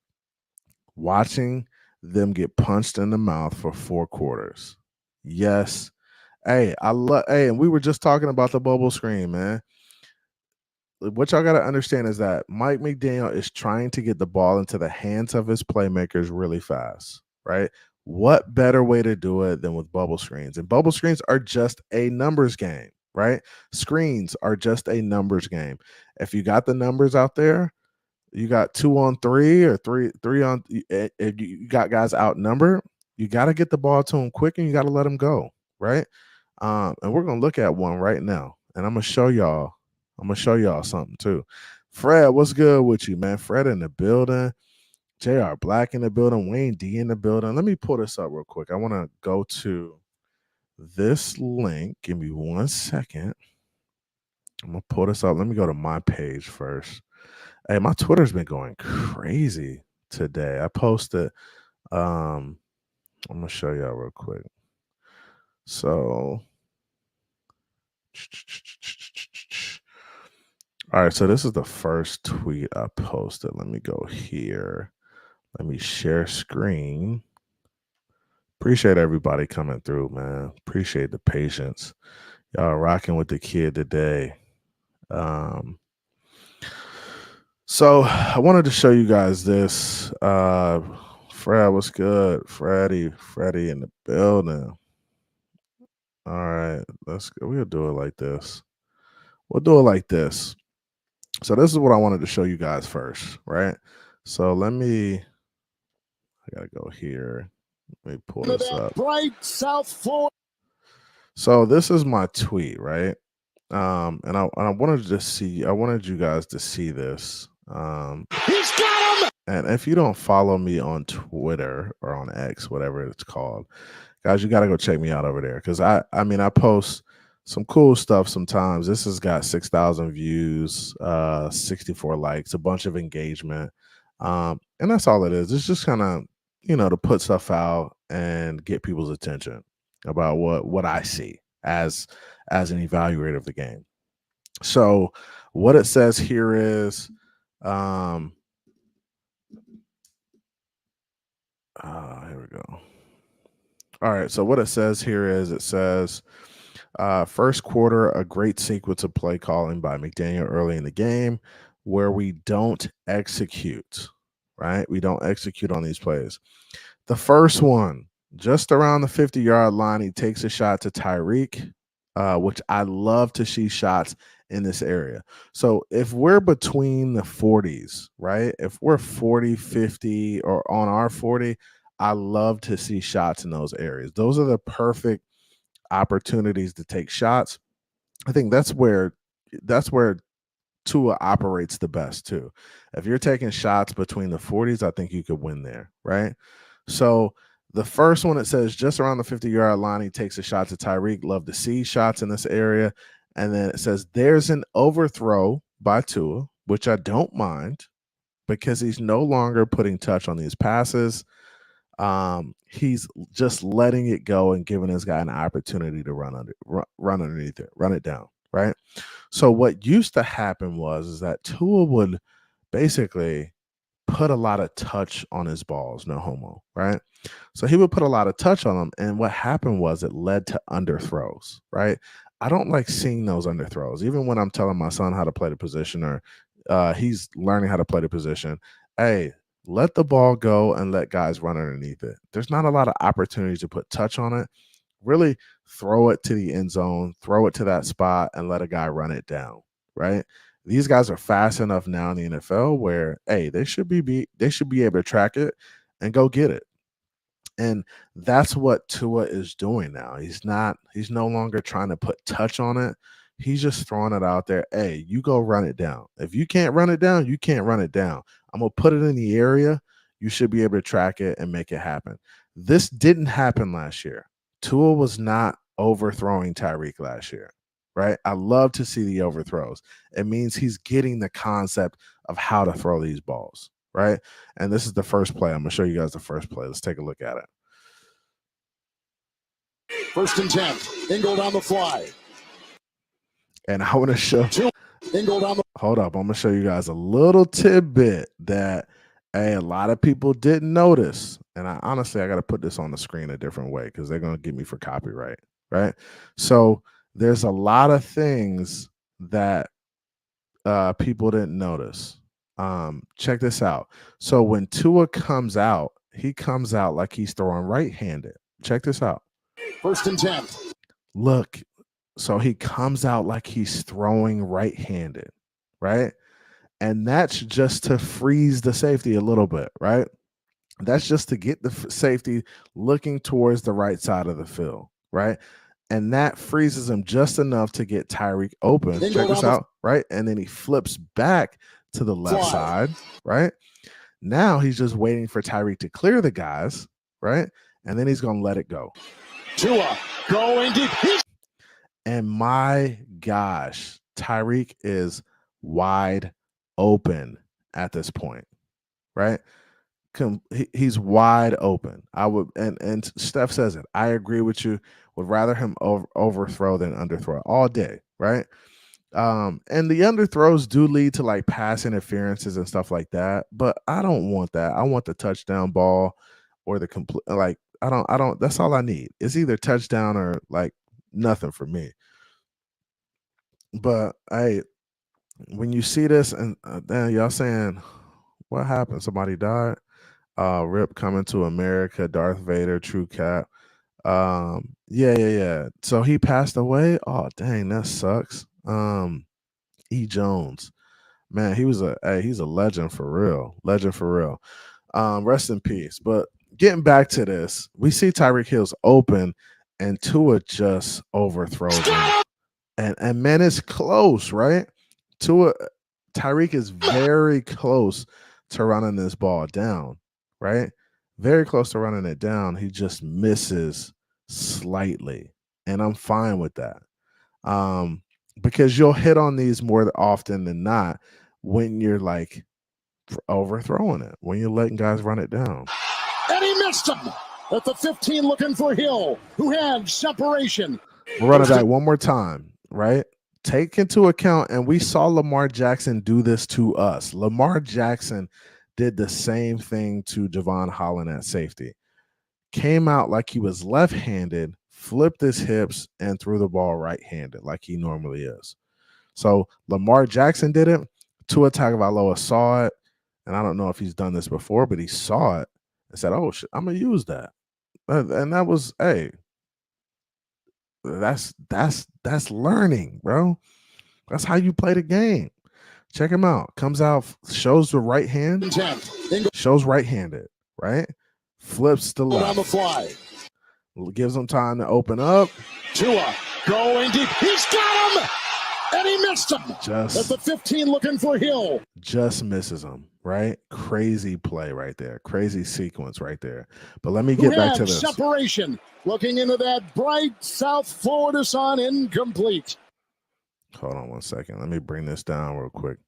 watching them get punched in the mouth for 4 quarters. Yes. Hey, and we were just talking about the bubble screen, man. What y'all got to understand is that Mike McDaniel is trying to get the ball into the hands of his playmakers really fast, right? What better way to do it than with bubble screens? And bubble screens are just a numbers game, right? Screens are just a numbers game. If you got the numbers out there, you got 2 on 3 or 3 on, if you got guys outnumbered, you got to get the ball to them quick and you got to let them go, right? And we're going to look at one right now, and I'm going to show y'all something too. Fred, what's good with you, man? Fred in the building. JR Black in the building. Wayne D in the building. Let me pull this up real quick. I want to go to this link. Give me 1 second. I'm going to pull this up. Let me go to my page first. Hey, my Twitter's been going crazy today. I posted, I'm going to show y'all real quick. So, all right, so this is the first tweet I posted. Let me go here. Let me share screen. Appreciate everybody coming through, man. Appreciate the patience. Y'all rocking with the kid today. So I wanted to show you guys this. Fred, what's good? Freddie in the building. All right, let's go. We'll do it like this. We'll do it like this. So this is what I wanted to show you guys first, right? So I gotta go here. Let me pull this up. Bright South Florida. So this is my tweet, right? And I wanted you guys to see this. He's got him. And if you don't follow me on Twitter or on X, whatever it's called, guys, you got to go check me out over there. Because I post some cool stuff sometimes. This has got 6,000 views, 64 likes, a bunch of engagement. And that's all it is. It's just kind of, to put stuff out and get people's attention about what I see as an evaluator of the game. So what it says here is, here we go. All right. So what it says here is, it says, first quarter, a great sequence of play calling by McDaniel early in the game where we don't execute, right? We don't execute on these plays. The first one, just around the 50-yard line, he takes a shot to Tyreek, which I love to see shots in this area. So if we're between the 40s, right? If we're 40, 50, or on our 40, I love to see shots in those areas. Those are the perfect opportunities to take shots. I think that's where Tua operates the best too. If you're taking shots between the 40s, I think you could win there, right? So the first one, it says just around the 50-yard line, he takes a shot to Tyreek. Love to see shots in this area. And then it says there's an overthrow by Tua, which I don't mind because he's no longer putting touch on these passes. He's just letting it go and giving this guy an opportunity to run underneath it, run it down, right? So what used to happen is that Tua would basically put a lot of touch on his balls, no homo, right? So he would put a lot of touch on them, and what happened was it led to underthrows, right? I don't like seeing those underthrows. Even when I'm telling my son how to play the position, or he's learning how to play the position, hey, let the ball go and let guys run underneath it. There's not a lot of opportunities to put touch on it. Really throw it to the end zone, throw it to that spot, and let a guy run it down, right? These guys are fast enough now in the NFL where, hey, they should be able to track it and go get it. And that's what Tua is doing now. He's no longer trying to put touch on it. He's just throwing it out there. Hey, you go run it down. If you can't run it down, you can't run it down. I'm going to put it in the area. You should be able to track it and make it happen. This didn't happen last year. Tua was not overthrowing Tyreek last year, right? I love to see the overthrows. It means he's getting the concept of how to throw these balls, right? And this is the first play. I'm going to show you guys the first play. Let's take a look at it. First and 10. Ingold on the fly. And I want to show. Ingold on the. Hold up. I'm going to show you guys a little tidbit that a lot of people didn't notice. And I got to put this on the screen a different way because they're going to get me for copyright. Right. So there's a lot of things that people didn't notice. Check this out. So when Tua comes out, he comes out like he's throwing right-handed. Check this out. First and 10. Look, so he comes out like he's throwing right-handed, right? And that's just to freeze the safety a little bit, right? That's just to get the safety looking towards the right side of the field, right? And that freezes him just enough to get Tyreek open. Check this out, right? And then he flips back to the left side, right? Now he's just waiting for Tyreek to clear the guys, right? And then he's going to let it go. Tua going deep. And my gosh, Tyreek is wide open at this point, right? He's wide open. I would, and Steph says it. I agree with you. Would rather him overthrow than underthrow all day, right? And the underthrows do lead to like pass interferences and stuff like that, but I don't want that. I want the touchdown ball or the complete. Like I don't. That's all I need. It's either touchdown or like nothing for me. But hey, when you see this and then y'all saying, "What happened? Somebody died." Rip Coming to America, Darth Vader, True Cap. Yeah. So he passed away. Oh, dang, that sucks. E. Jones, man, he's a legend for real. Legend for real. Rest in peace. But getting back to this, we see Tyreek Hill's open and Tua just overthrows him. And man, it's close, right? Tyreek is very close to running this ball down. Right? Very close to running it down. He just misses slightly. And I'm fine with that. Because you'll hit on these more often than not when you're like overthrowing it, when you're letting guys run it down. And he missed him at the 15 looking for Hill, who had separation. We'll run it back one more time, right? Take into account, and we saw Lamar Jackson do this to us. Lamar Jackson did the same thing to Javon Holland at safety. Came out like he was left-handed, flipped his hips, and threw the ball right-handed like he normally is. So Lamar Jackson did it. Tua Tagovailoa saw it, and I don't know if he's done this before, but he saw it and said, "Oh, shit, I'm gonna use that." And that was, hey, that's learning, bro. That's how you play the game. Check him out. Comes out, shows the right hand, shows right-handed, right? Flips the left. On the fly. Gives him time to open up. Tua going deep. He's got him! And he missed him. Just at the 15 looking for Hill. Just misses him, right? Crazy play right there. Crazy sequence right there. But let me get back to this. Separation. Looking into that bright South Florida sun, incomplete. Hold on one second. Let me bring this down real quick.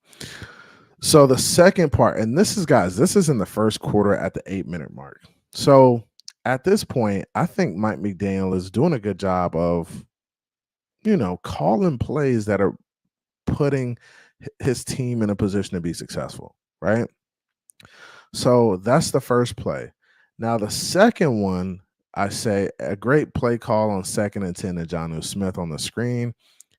So the second part, and this is in the first quarter at the 8-minute mark. So at this point, I think Mike McDaniel is doing a good job of, calling plays that are putting his team in a position to be successful, right? So that's the first play. Now the second one, I say a great play call on 2nd and 10 to Jonnu Smith on the screen.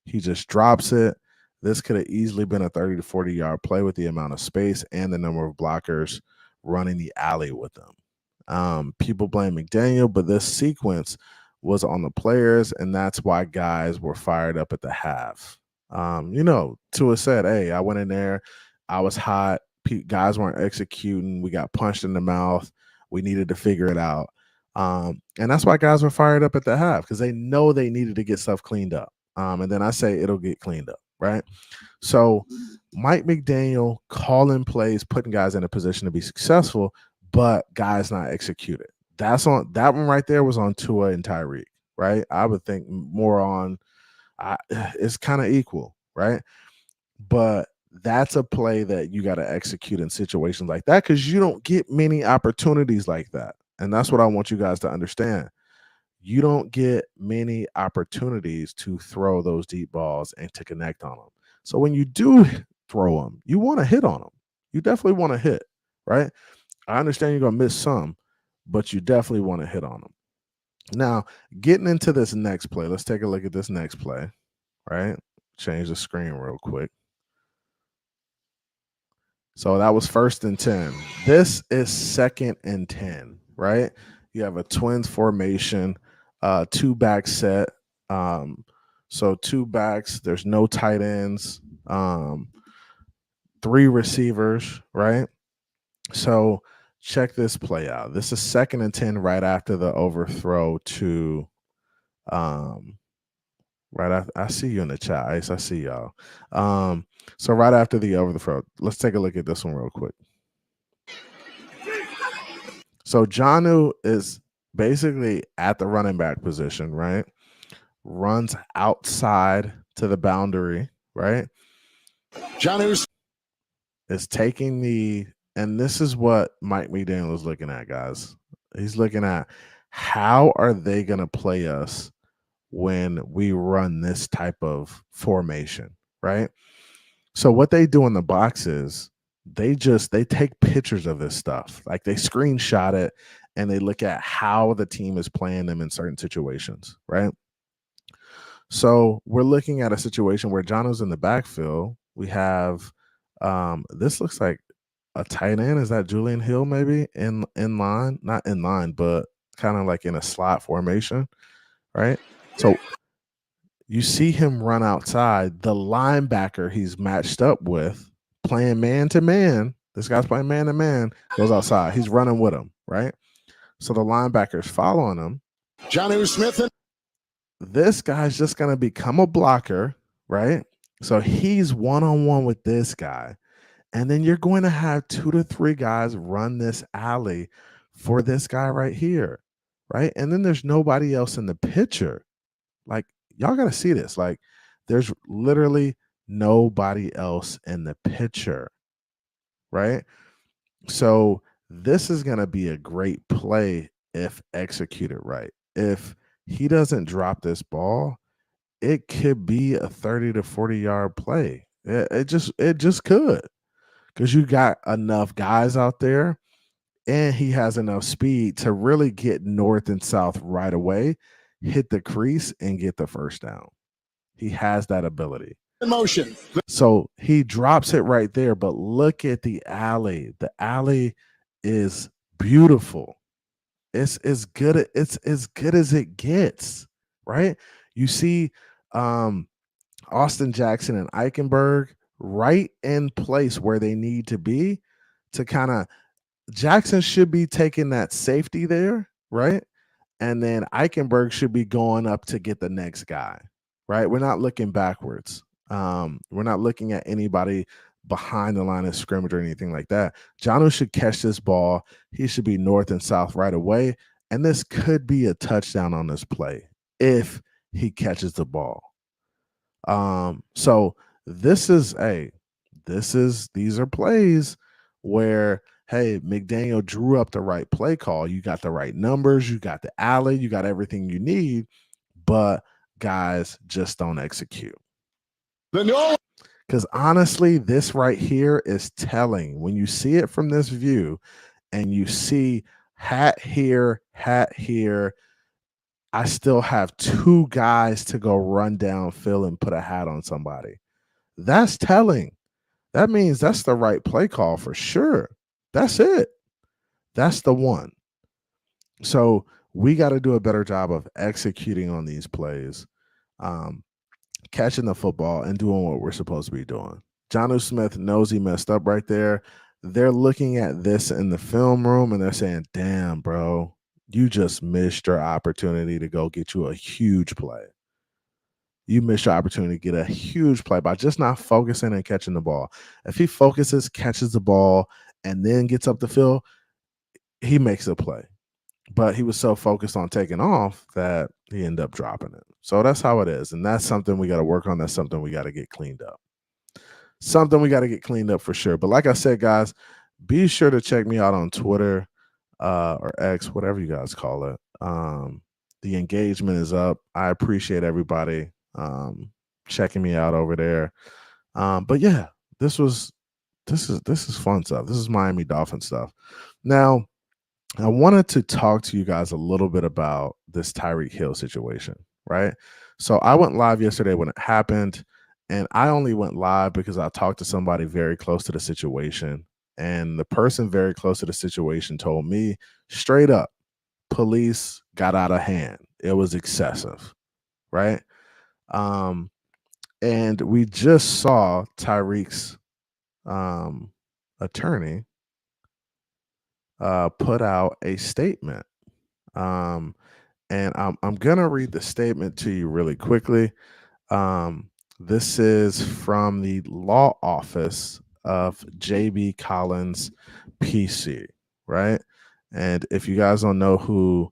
He just drops it. This could have easily been a 30 to 40-yard play with the amount of space and the number of blockers running the alley with them. People blame McDaniel, but this sequence was on the players, and that's why guys were fired up at the half. Tua said, "Hey, I went in there. I was hot. Guys weren't executing. We got punched in the mouth. We needed to figure it out." And that's why guys were fired up at the half, because they know they needed to get stuff cleaned up. And then I say it'll get cleaned up, right? So Mike McDaniel calling plays, putting guys in a position to be successful, but guys not executed. That one right there was on Tua and Tyreek, right? I would think more on it's kind of equal, right? But that's a play that you got to execute in situations like that, because you don't get many opportunities like that. And that's what I want you guys to understand. you don't get many opportunities to throw those deep balls and to connect on them. So when you do throw them, you want to hit on them. You definitely want to hit, right? I understand you're going to miss some, but you definitely want to hit on them. Now, getting into this next play, let's take a look at this next play, right? Change the screen real quick. So that was 1st and 10. This is 2nd and 10, right? You have a twins formation, 2-back set. So 2 backs, there's no tight ends, 3 receivers, right? So check this play out. This is 2nd and 10 right after the overthrow to right after, I see you in the chat, Ice. I see y'all. So right after the overthrow, let's take a look at this one real quick. So Jonnu is basically at the running back position, right? Runs outside to the boundary, right? Jonnu is taking the, and this is what Mike McDaniel is looking at, guys. He's looking at how are they going to play us when we run this type of formation, right? So what they do in the box is they take pictures of this stuff. Like they screenshot it and they look at how the team is playing them in certain situations, right? So we're looking at a situation where Jonnu's in the backfield. We have this looks like a tight end. Is that Julian Hill maybe in line? Not in line, but kind of like in a slot formation, right? So you see him run outside. The linebacker he's matched up with, playing man-to-man, this guy's playing man-to-man, goes outside. He's running with him, right? So the linebacker's following him. Jonnu Smith. This guy's just going to become a blocker, right? So he's one-on-one with this guy. And then you're going to have 2 to 3 guys run this alley for this guy right here, right? And then there's nobody else in the picture. Like, y'all got to see this. Like, there's literally nobody else in the picture, right? So this is going to be a great play if executed right. If he doesn't drop this ball, it could be a 30 to 40-yard play. It just could, because you got enough guys out there and he has enough speed to really get north and south right away, hit the crease, and get the first down. He has that ability. In motion. So he drops it right there, but look at the alley. The alley is beautiful. It's as good as it gets, right? You see Austin Jackson and Eichenberg right in place where they need to be to kind of, Jackson should be taking that safety there, right? And then Eichenberg should be going up to get the next guy, right? We're not looking backwards. We're not looking at anybody behind the line of scrimmage or anything like that. Jonnu should catch this ball. He should be north and south right away. And this could be a touchdown on this play if he catches the ball. So these are plays where, hey, McDaniel drew up the right play call. You got the right numbers, you got the alley, you got everything you need, but guys just don't execute. Because honestly, this right here is telling. When you see it from this view and you see hat here, I still have 2 guys to go run downfield and put a hat on somebody. That's telling. That means that's the right play call for sure. That's it. That's the one. So we got to do a better job of executing on these plays, catching the football and doing what we're supposed to be doing. Jonnu Smith knows he messed up right there. They're looking at this in the film room and they're saying, damn, bro, you just missed your opportunity to go get you a huge play. You missed your opportunity to get a huge play by just not focusing and catching the ball. If he focuses, catches the ball, and then gets up the field, he makes a play. But he was so focused on taking off that he ended up dropping it. So that's how it is. And that's something we got to work on. That's something we got to get cleaned up. Something we got to get cleaned up for sure. But like I said, guys, be sure to check me out on Twitter or X, whatever you guys call it. The engagement is up. I appreciate everybody checking me out over there. But yeah, this is fun stuff. This is Miami Dolphin stuff. Now, I wanted to talk to you guys a little bit about this Tyreek Hill situation, right? So I went live yesterday when it happened, and I only went live because I talked to somebody very close to the situation, and the person very close to the situation told me straight up, police got out of hand. It was excessive, right? And we just saw Tyreek's attorney put out a statement. And I'm gonna read the statement to you really quickly. This is from the law office of JB Collins, PC, right? And if you guys don't know who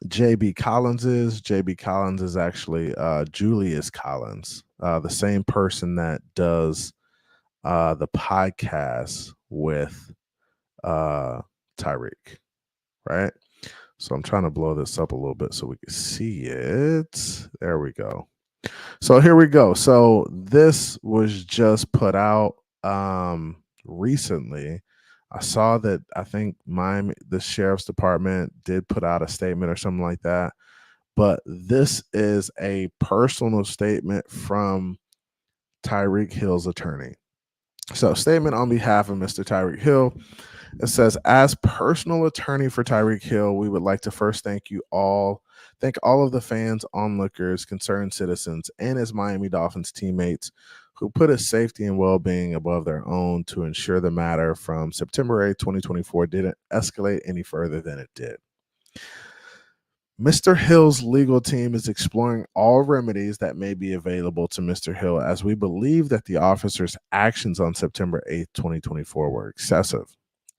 JB Collins is actually Julius Collins, the same person that does the podcast with Tyreek, right? So I'm trying to blow this up a little bit so we can see it. There we go. So here we go. So this was just put out recently. I saw that I think the sheriff's department did put out a statement or something like that. But this is a personal statement from Tyreek Hill's attorney. So, statement on behalf of Mr. Tyreek Hill. It says, as personal attorney for Tyreek Hill, we would like to first thank all of the fans, onlookers, concerned citizens, and his Miami Dolphins teammates who put his safety and well-being above their own to ensure the matter from September 8, 2024 didn't escalate any further than it did. Mr. Hill's legal team is exploring all remedies that may be available to Mr. Hill, as we believe that the officer's actions on September 8, 2024 were excessive.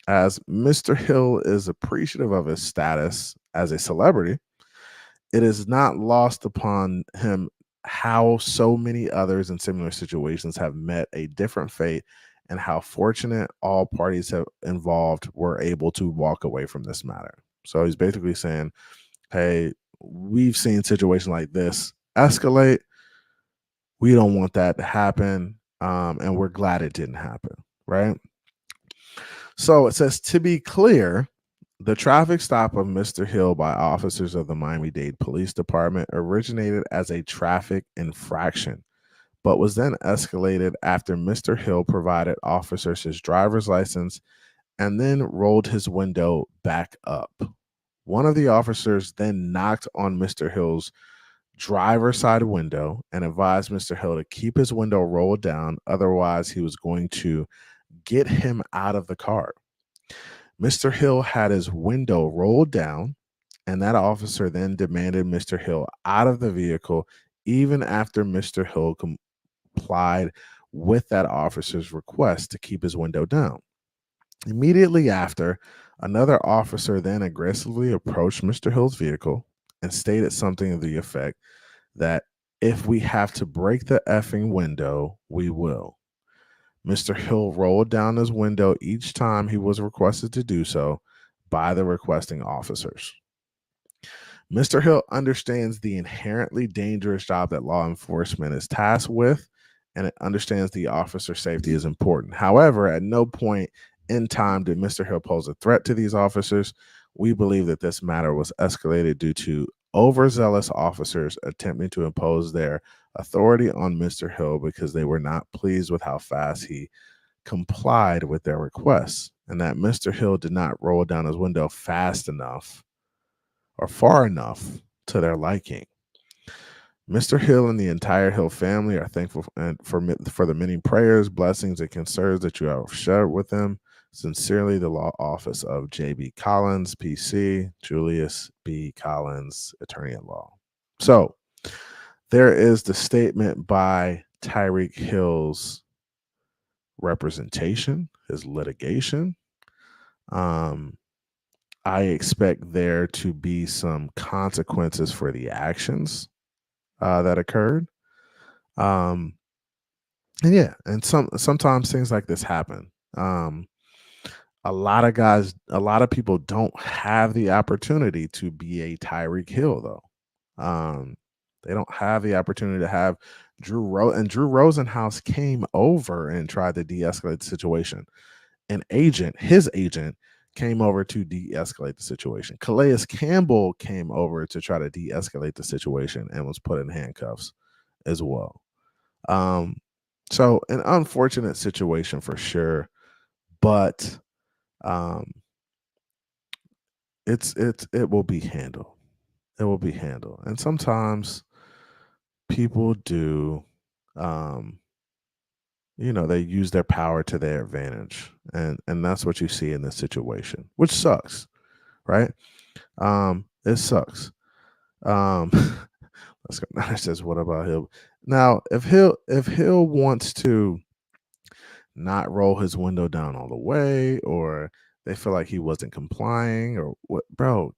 As Mr. Hill is appreciative of his status as a celebrity, it is not lost upon him how so many others in similar situations have met a different fate and how fortunate all parties involved were able to walk away from this matter. So he's basically saying, hey, we've seen situations like this escalate. We don't want that to happen. And we're glad it didn't happen, right? So it says, to be clear, the traffic stop of Mr. Hill by officers of the Miami-Dade Police Department originated as a traffic infraction, but was then escalated after Mr. Hill provided officers his driver's license and then rolled his window back up. One of the officers then knocked on Mr. Hill's driver's side window and advised Mr. Hill to keep his window rolled down, otherwise he was going to get him out of the car. Mr. Hill had his window rolled down, and that officer then demanded Mr. Hill out of the vehicle, even after Mr. Hill complied with that officer's request to keep his window down. Immediately after, another officer then aggressively approached Mr. Hill's vehicle and stated something to the effect that if we have to break the effing window, we will. Mr. Hill rolled down his window each time he was requested to do so by the requesting officers. Mr. Hill understands the inherently dangerous job that law enforcement is tasked with, and it understands the officer's safety is important. However, at no point in time did Mr. Hill pose a threat to these officers. We believe that this matter was escalated due to overzealous officers attempting to impose their authority on Mr. Hill because they were not pleased with how fast he complied with their requests, and that Mr. Hill did not roll down his window fast enough or far enough to their liking. Mr. Hill and the entire Hill family are thankful for the many prayers, blessings, and concerns that you have shared with them. Sincerely, the law office of J.B. Collins, PC, Julius B. Collins, attorney at law. So there is the statement by Tyreek Hill's representation, his litigation. I expect there to be some consequences for the actions that occurred. And yeah, and sometimes things like this happen. a lot of people don't have the opportunity to be a Tyreek Hill though. They don't have the opportunity to have Drew Rosenhaus came over and tried to de-escalate the situation. His agent came over to de-escalate the situation. Calais Campbell came over to try to de-escalate the situation and was put in handcuffs as well. So an unfortunate situation for sure, but it will be handled. It will be handled. And sometimes people do they use their power to their advantage. And that's what you see in this situation, which sucks, right? It sucks. Let's go. Now it says, what about Hill? Now, if Hill wants to not roll his window down all the way, or they feel like he wasn't complying, or what, bro,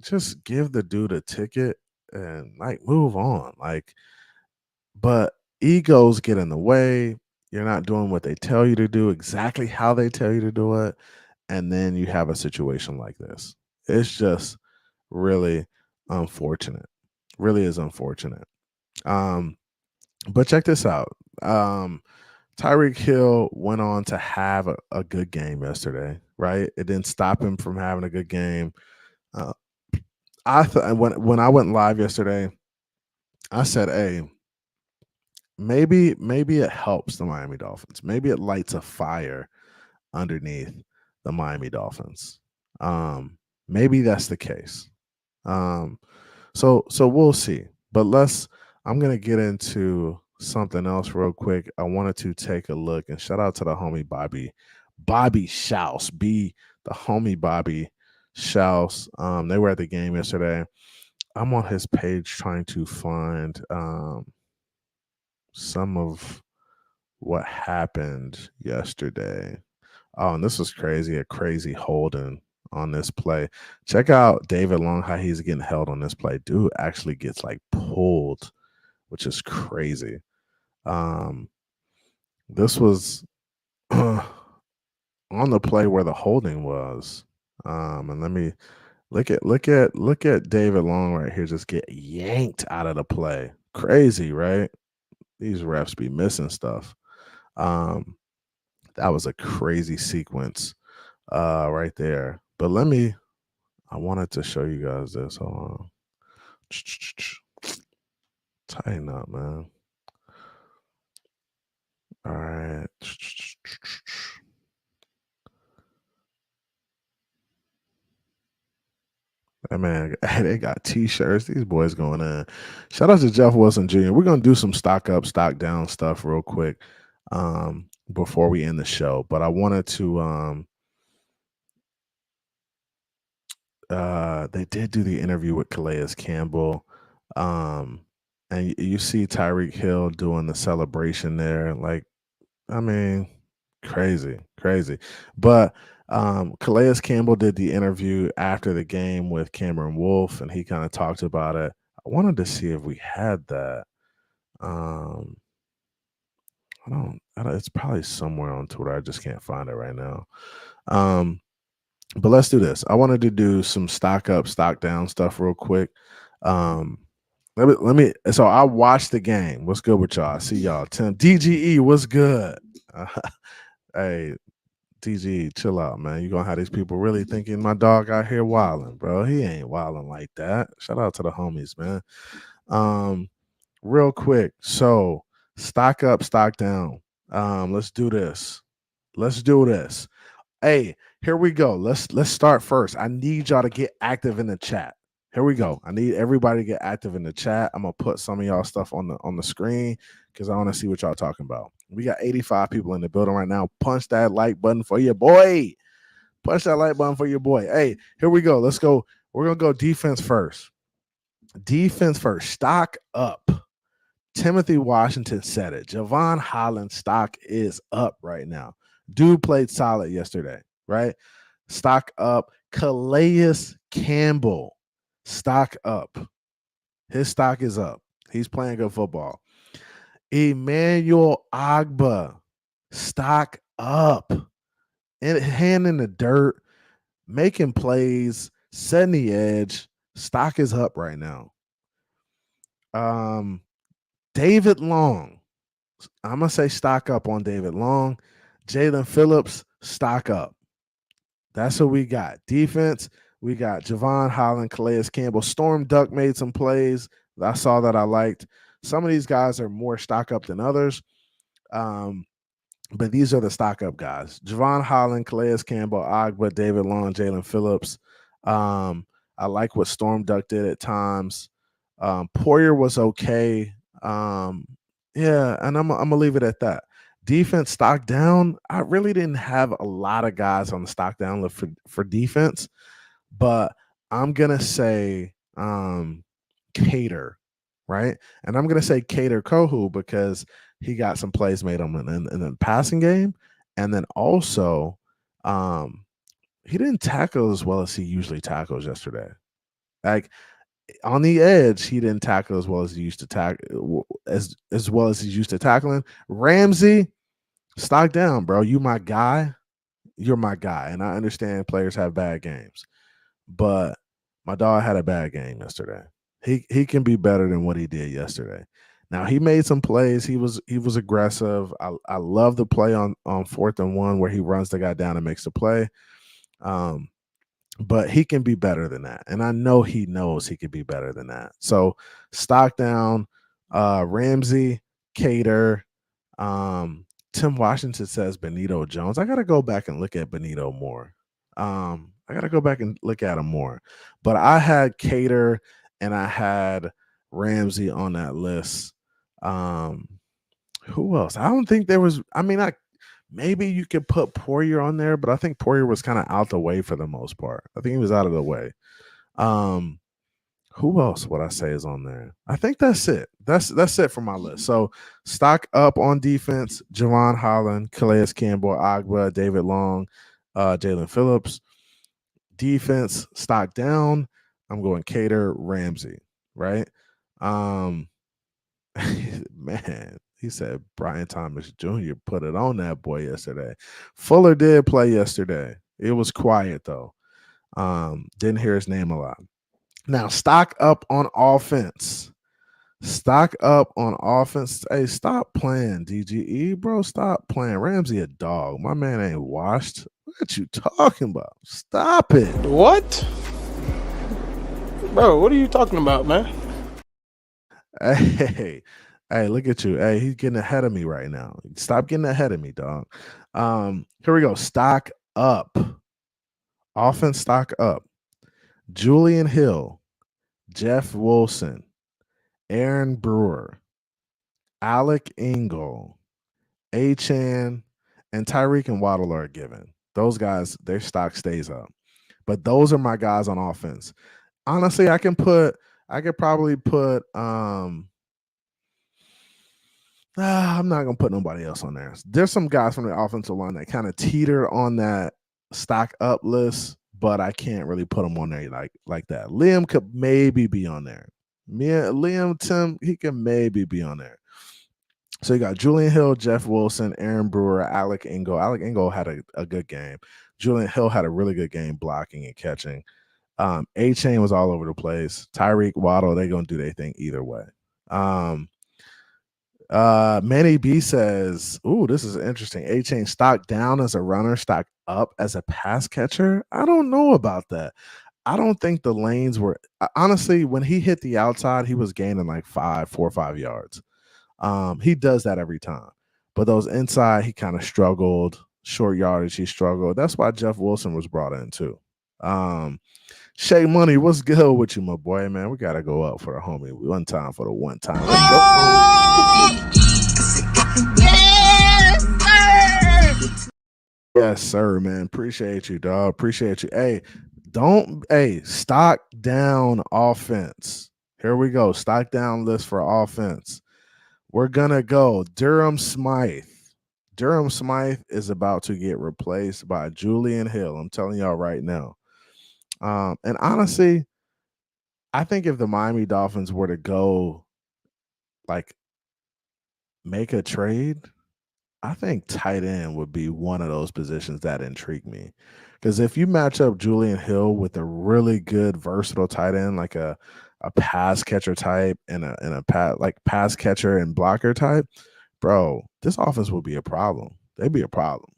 just give the dude a ticket and like move on. Like, but egos get in the way. You're not doing what they tell you to do, exactly how they tell you to do it. And then you have a situation like this. It's just really unfortunate. Really is unfortunate. But check this out. Tyreek Hill went on to have a good game yesterday, right? It didn't stop him from having a good game. I thought when I went live yesterday, I said, "Hey, maybe it helps the Miami Dolphins. Maybe it lights a fire underneath the Miami Dolphins. Maybe that's the case. So we'll see. But I'm gonna get into something else real quick. I wanted to take a look and shout out to the homie Bobby Shouse, the homie Bobby Shouse. They were at the game yesterday. I'm on his page trying to find some of what happened yesterday. Oh, and this was crazy, a crazy holding on this play. Check out David Long, how he's getting held on this play. Dude actually gets like pulled, which is crazy. This was on the play where the holding was. And let me look at David Long right here just get yanked out of the play. Crazy, right? These refs be missing stuff. That was a crazy sequence right there. But I wanted to show you guys this. Hold on. Tighten up, man. All right. Hey, man, they got T-shirts. These boys going in. Shout out to Jeff Wilson Jr. We're going to do some stock up, stock down stuff real quick before we end the show. But I wanted to they did do the interview with Calais Campbell. And you see Tyreek Hill doing the celebration there. Like, I mean, crazy. But Calais Campbell did the interview after the game with Cameron Wolfe, and he kind of talked about it. I wanted to see if we had that. I don't. It's probably somewhere on Twitter. I just can't find it right now. But let's do this. I wanted to do some stock up, stock down stuff real quick. Let me. So I watched the game. What's good with y'all? I see y'all. Tim DGE, what's good? Hey, DGE, chill out, man. You gonna have these people really thinking my dog out here wilding, bro? He ain't wilding like that. Shout out to the homies, man. Real quick. So stock up, stock down. Let's do this. Hey, here we go. Let's start first. I need y'all to get active in the chat. Here we go. I need everybody to get active in the chat. I'm gonna put some of y'all stuff on the screen because I want to see what y'all talking about. We got 85 people in the building right now. Punch that like button for your boy. Punch that like button for your boy. Hey, here we go. Let's go. We're gonna go defense first. Stock up. Timothy Washington said it. Javon Holland's stock is up right now. Dude played solid yesterday, right? Stock up. Calais Campbell, stock up. His stock is up. He's playing good football. Emmanuel Agba, stock up. hand in the dirt, making plays, setting the edge. Stock is up right now. David Long. I'm going to say stock up on David Long. Jalen Phillips, stock up. That's what we got. Defense, we got Javon Holland, Calais Campbell. Storm Duck made some plays. I saw that I liked. Some of these guys are more stock up than others. But these are the stock up guys. Javon Holland, Calais Campbell, Agba, David Long, Jalen Phillips. I like what Storm Duck did at times. Poyer was okay. Yeah, and I'm gonna leave it at that. Defense stock down. I really didn't have a lot of guys on the stock down list for defense, but I'm gonna say Cater, right? And I'm gonna say Cater Kohu because he got some plays made on in the passing game, and then also he didn't tackle as well as he usually tackles yesterday. Like on the edge, he didn't tackle as well as he used to tackle as well as he's used to tackling. Ramsey, stock down, bro. You my guy. You're my guy. And I understand players have bad games. But my dog had a bad game yesterday. He can be better than what he did yesterday. Now he made some plays. He was aggressive. I love the play on 4th and 1 where he runs the guy down and makes the play. But he can be better than that. And I know he knows he could be better than that. So stock down, Ramsey, Cater, Tim Washington says Benito Jones. I got to go back and look at Benito more. I got to go back and look at him more. But I had Cater and I had Ramsey on that list. Who else? I don't think there was. I mean, maybe you could put Poyer on there, but I think Poyer was kind of out the way for the most part. I think he was out of the way. Who else would I say is on there? I think that's it. That's it for my list. So stock up on defense: Javon Holland, Calais Campbell, Agba, David Long, Jalen Phillips. Defense stock down. I'm going Cater, Ramsey. Right? Man, he said Brian Thomas Jr. put it on that boy yesterday. Fuller did play yesterday. It was quiet though. Didn't hear his name a lot. Now, stock up on offense. Stock up on offense. Hey, stop playing, DGE, bro. Stop playing. Ramsey a dog. My man ain't washed. What you talking about? Stop it. What? Bro, what are you talking about, man? Hey, look at you. Hey, he's getting ahead of me right now. Stop getting ahead of me, dog. Here we go. Stock up. Offense stock up. Julian Hill, Jeff Wilson, Aaron Brewer, Alec Ingle, Achan, and Tyreek and Waddle are given. Those guys, their stock stays up. But those are my guys on offense. Honestly, I could probably put I'm not gonna put nobody else on there. There's some guys from the offensive line that kind of teeter on that stock up list, but I can't really put them on there like that. Liam could maybe be on there. Tim, he can maybe be on there. So you got Julian Hill, Jeff Wilson, Aaron Brewer, Alec Ingle. Alec Ingle had a good game. Julian Hill had a really good game blocking and catching. A-Chain was all over the place. Tyreek, Waddle, they're going to do their thing either way. Manny B says, ooh, this is interesting. A-Chain stock down as a runner, stock up as a pass catcher. I don't know about that. I don't think the lanes were honestly, when he hit the outside, he was gaining like 4 or 5 yards. He does that every time. But those inside, he kind of struggled. Short yardage, he struggled. That's why Jeff Wilson was brought in too. Shay Money, what's good with you, my boy, man? We got to go up for the homie. One time for the one time. Let's go. Yes, sir, man. Appreciate you, dog. Appreciate you. Hey, stock down offense. Here we go. Stock down list for offense. We're going to go Durham Smythe. Durham Smythe is about to get replaced by Julian Hill. I'm telling y'all right now. And honestly, I think if the Miami Dolphins were to go like make a trade, I think tight end would be one of those positions that intrigue me. Because if you match up Julian Hill with a really good versatile tight end, like a pass catcher type and a pass catcher and blocker type, bro, this offense would be a problem. They'd be a problem.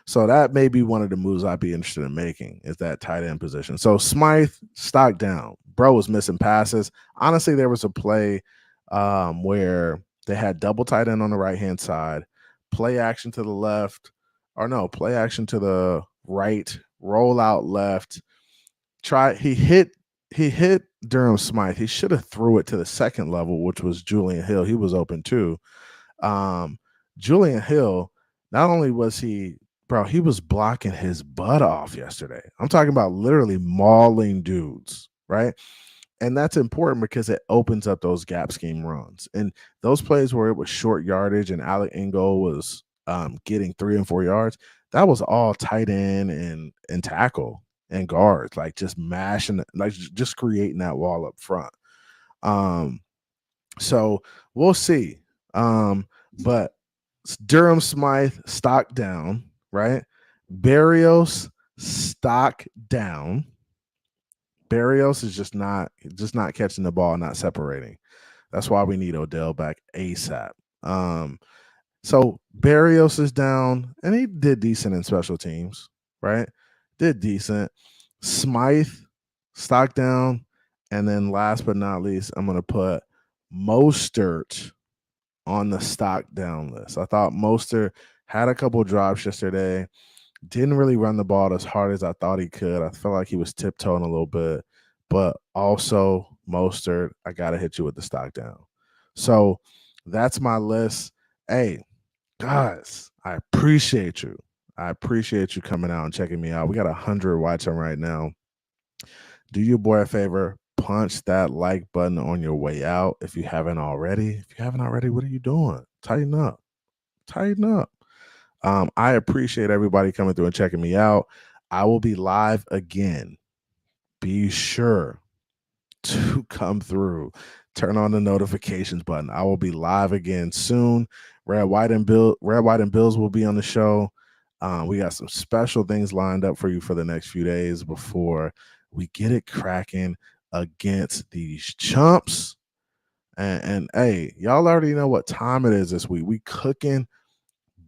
So that may be one of the moves I'd be interested in making is that tight end position. So Smythe, stock down. Bro was missing passes. Honestly, there was a play where they had double tight end on the right-hand side, play action to the left, or no, play action to the right, roll out left. He hit Durham Smythe. He should have threw it to the second level, which was Julian Hill. He was open too. Julian Hill, not only was he was blocking his butt off yesterday. I'm talking about literally mauling dudes, right? And that's important because it opens up those gap scheme runs. And those plays where it was short yardage and Alec Ingold was getting 3 and 4 yards, that was all tight end and tackle and guards, like just mashing, like just creating that wall up front. So we'll see. But Durham Smythe, stock down, right? Barrios, stock down. Barrios is just not catching the ball, not separating. That's why we need Odell back ASAP. So Barrios is down, and he did decent in special teams, right? Did decent. Smythe, stock down. And then last but not least, I'm going to put Mostert on the stock down list. I thought Mostert had a couple drops yesterday. Didn't really run the ball as hard as I thought he could. I felt like he was tiptoeing a little bit. But also, Mostert, I got to hit you with the stock down. So that's my list. Hey, guys, I appreciate you. I appreciate you coming out and checking me out. We got 100 watching right now. Do your boy a favor. Punch that like button on your way out if you haven't already. If you haven't already, what are you doing? Tighten up. Tighten up. I appreciate everybody coming through and checking me out. I will be live again. Be sure to come through. Turn on the notifications button. I will be live again soon. Red, White, and Bills will be on the show. We got some special things lined up for you for the next few days before we get it cracking against these chumps. And hey, y'all already know what time it is this week. We cooking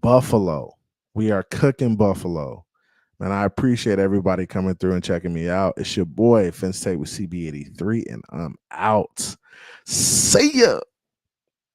Buffalo. We are cooking Buffalo. And I appreciate everybody coming through and checking me out. It's your boy, Phins with CB83, and I'm out. See ya.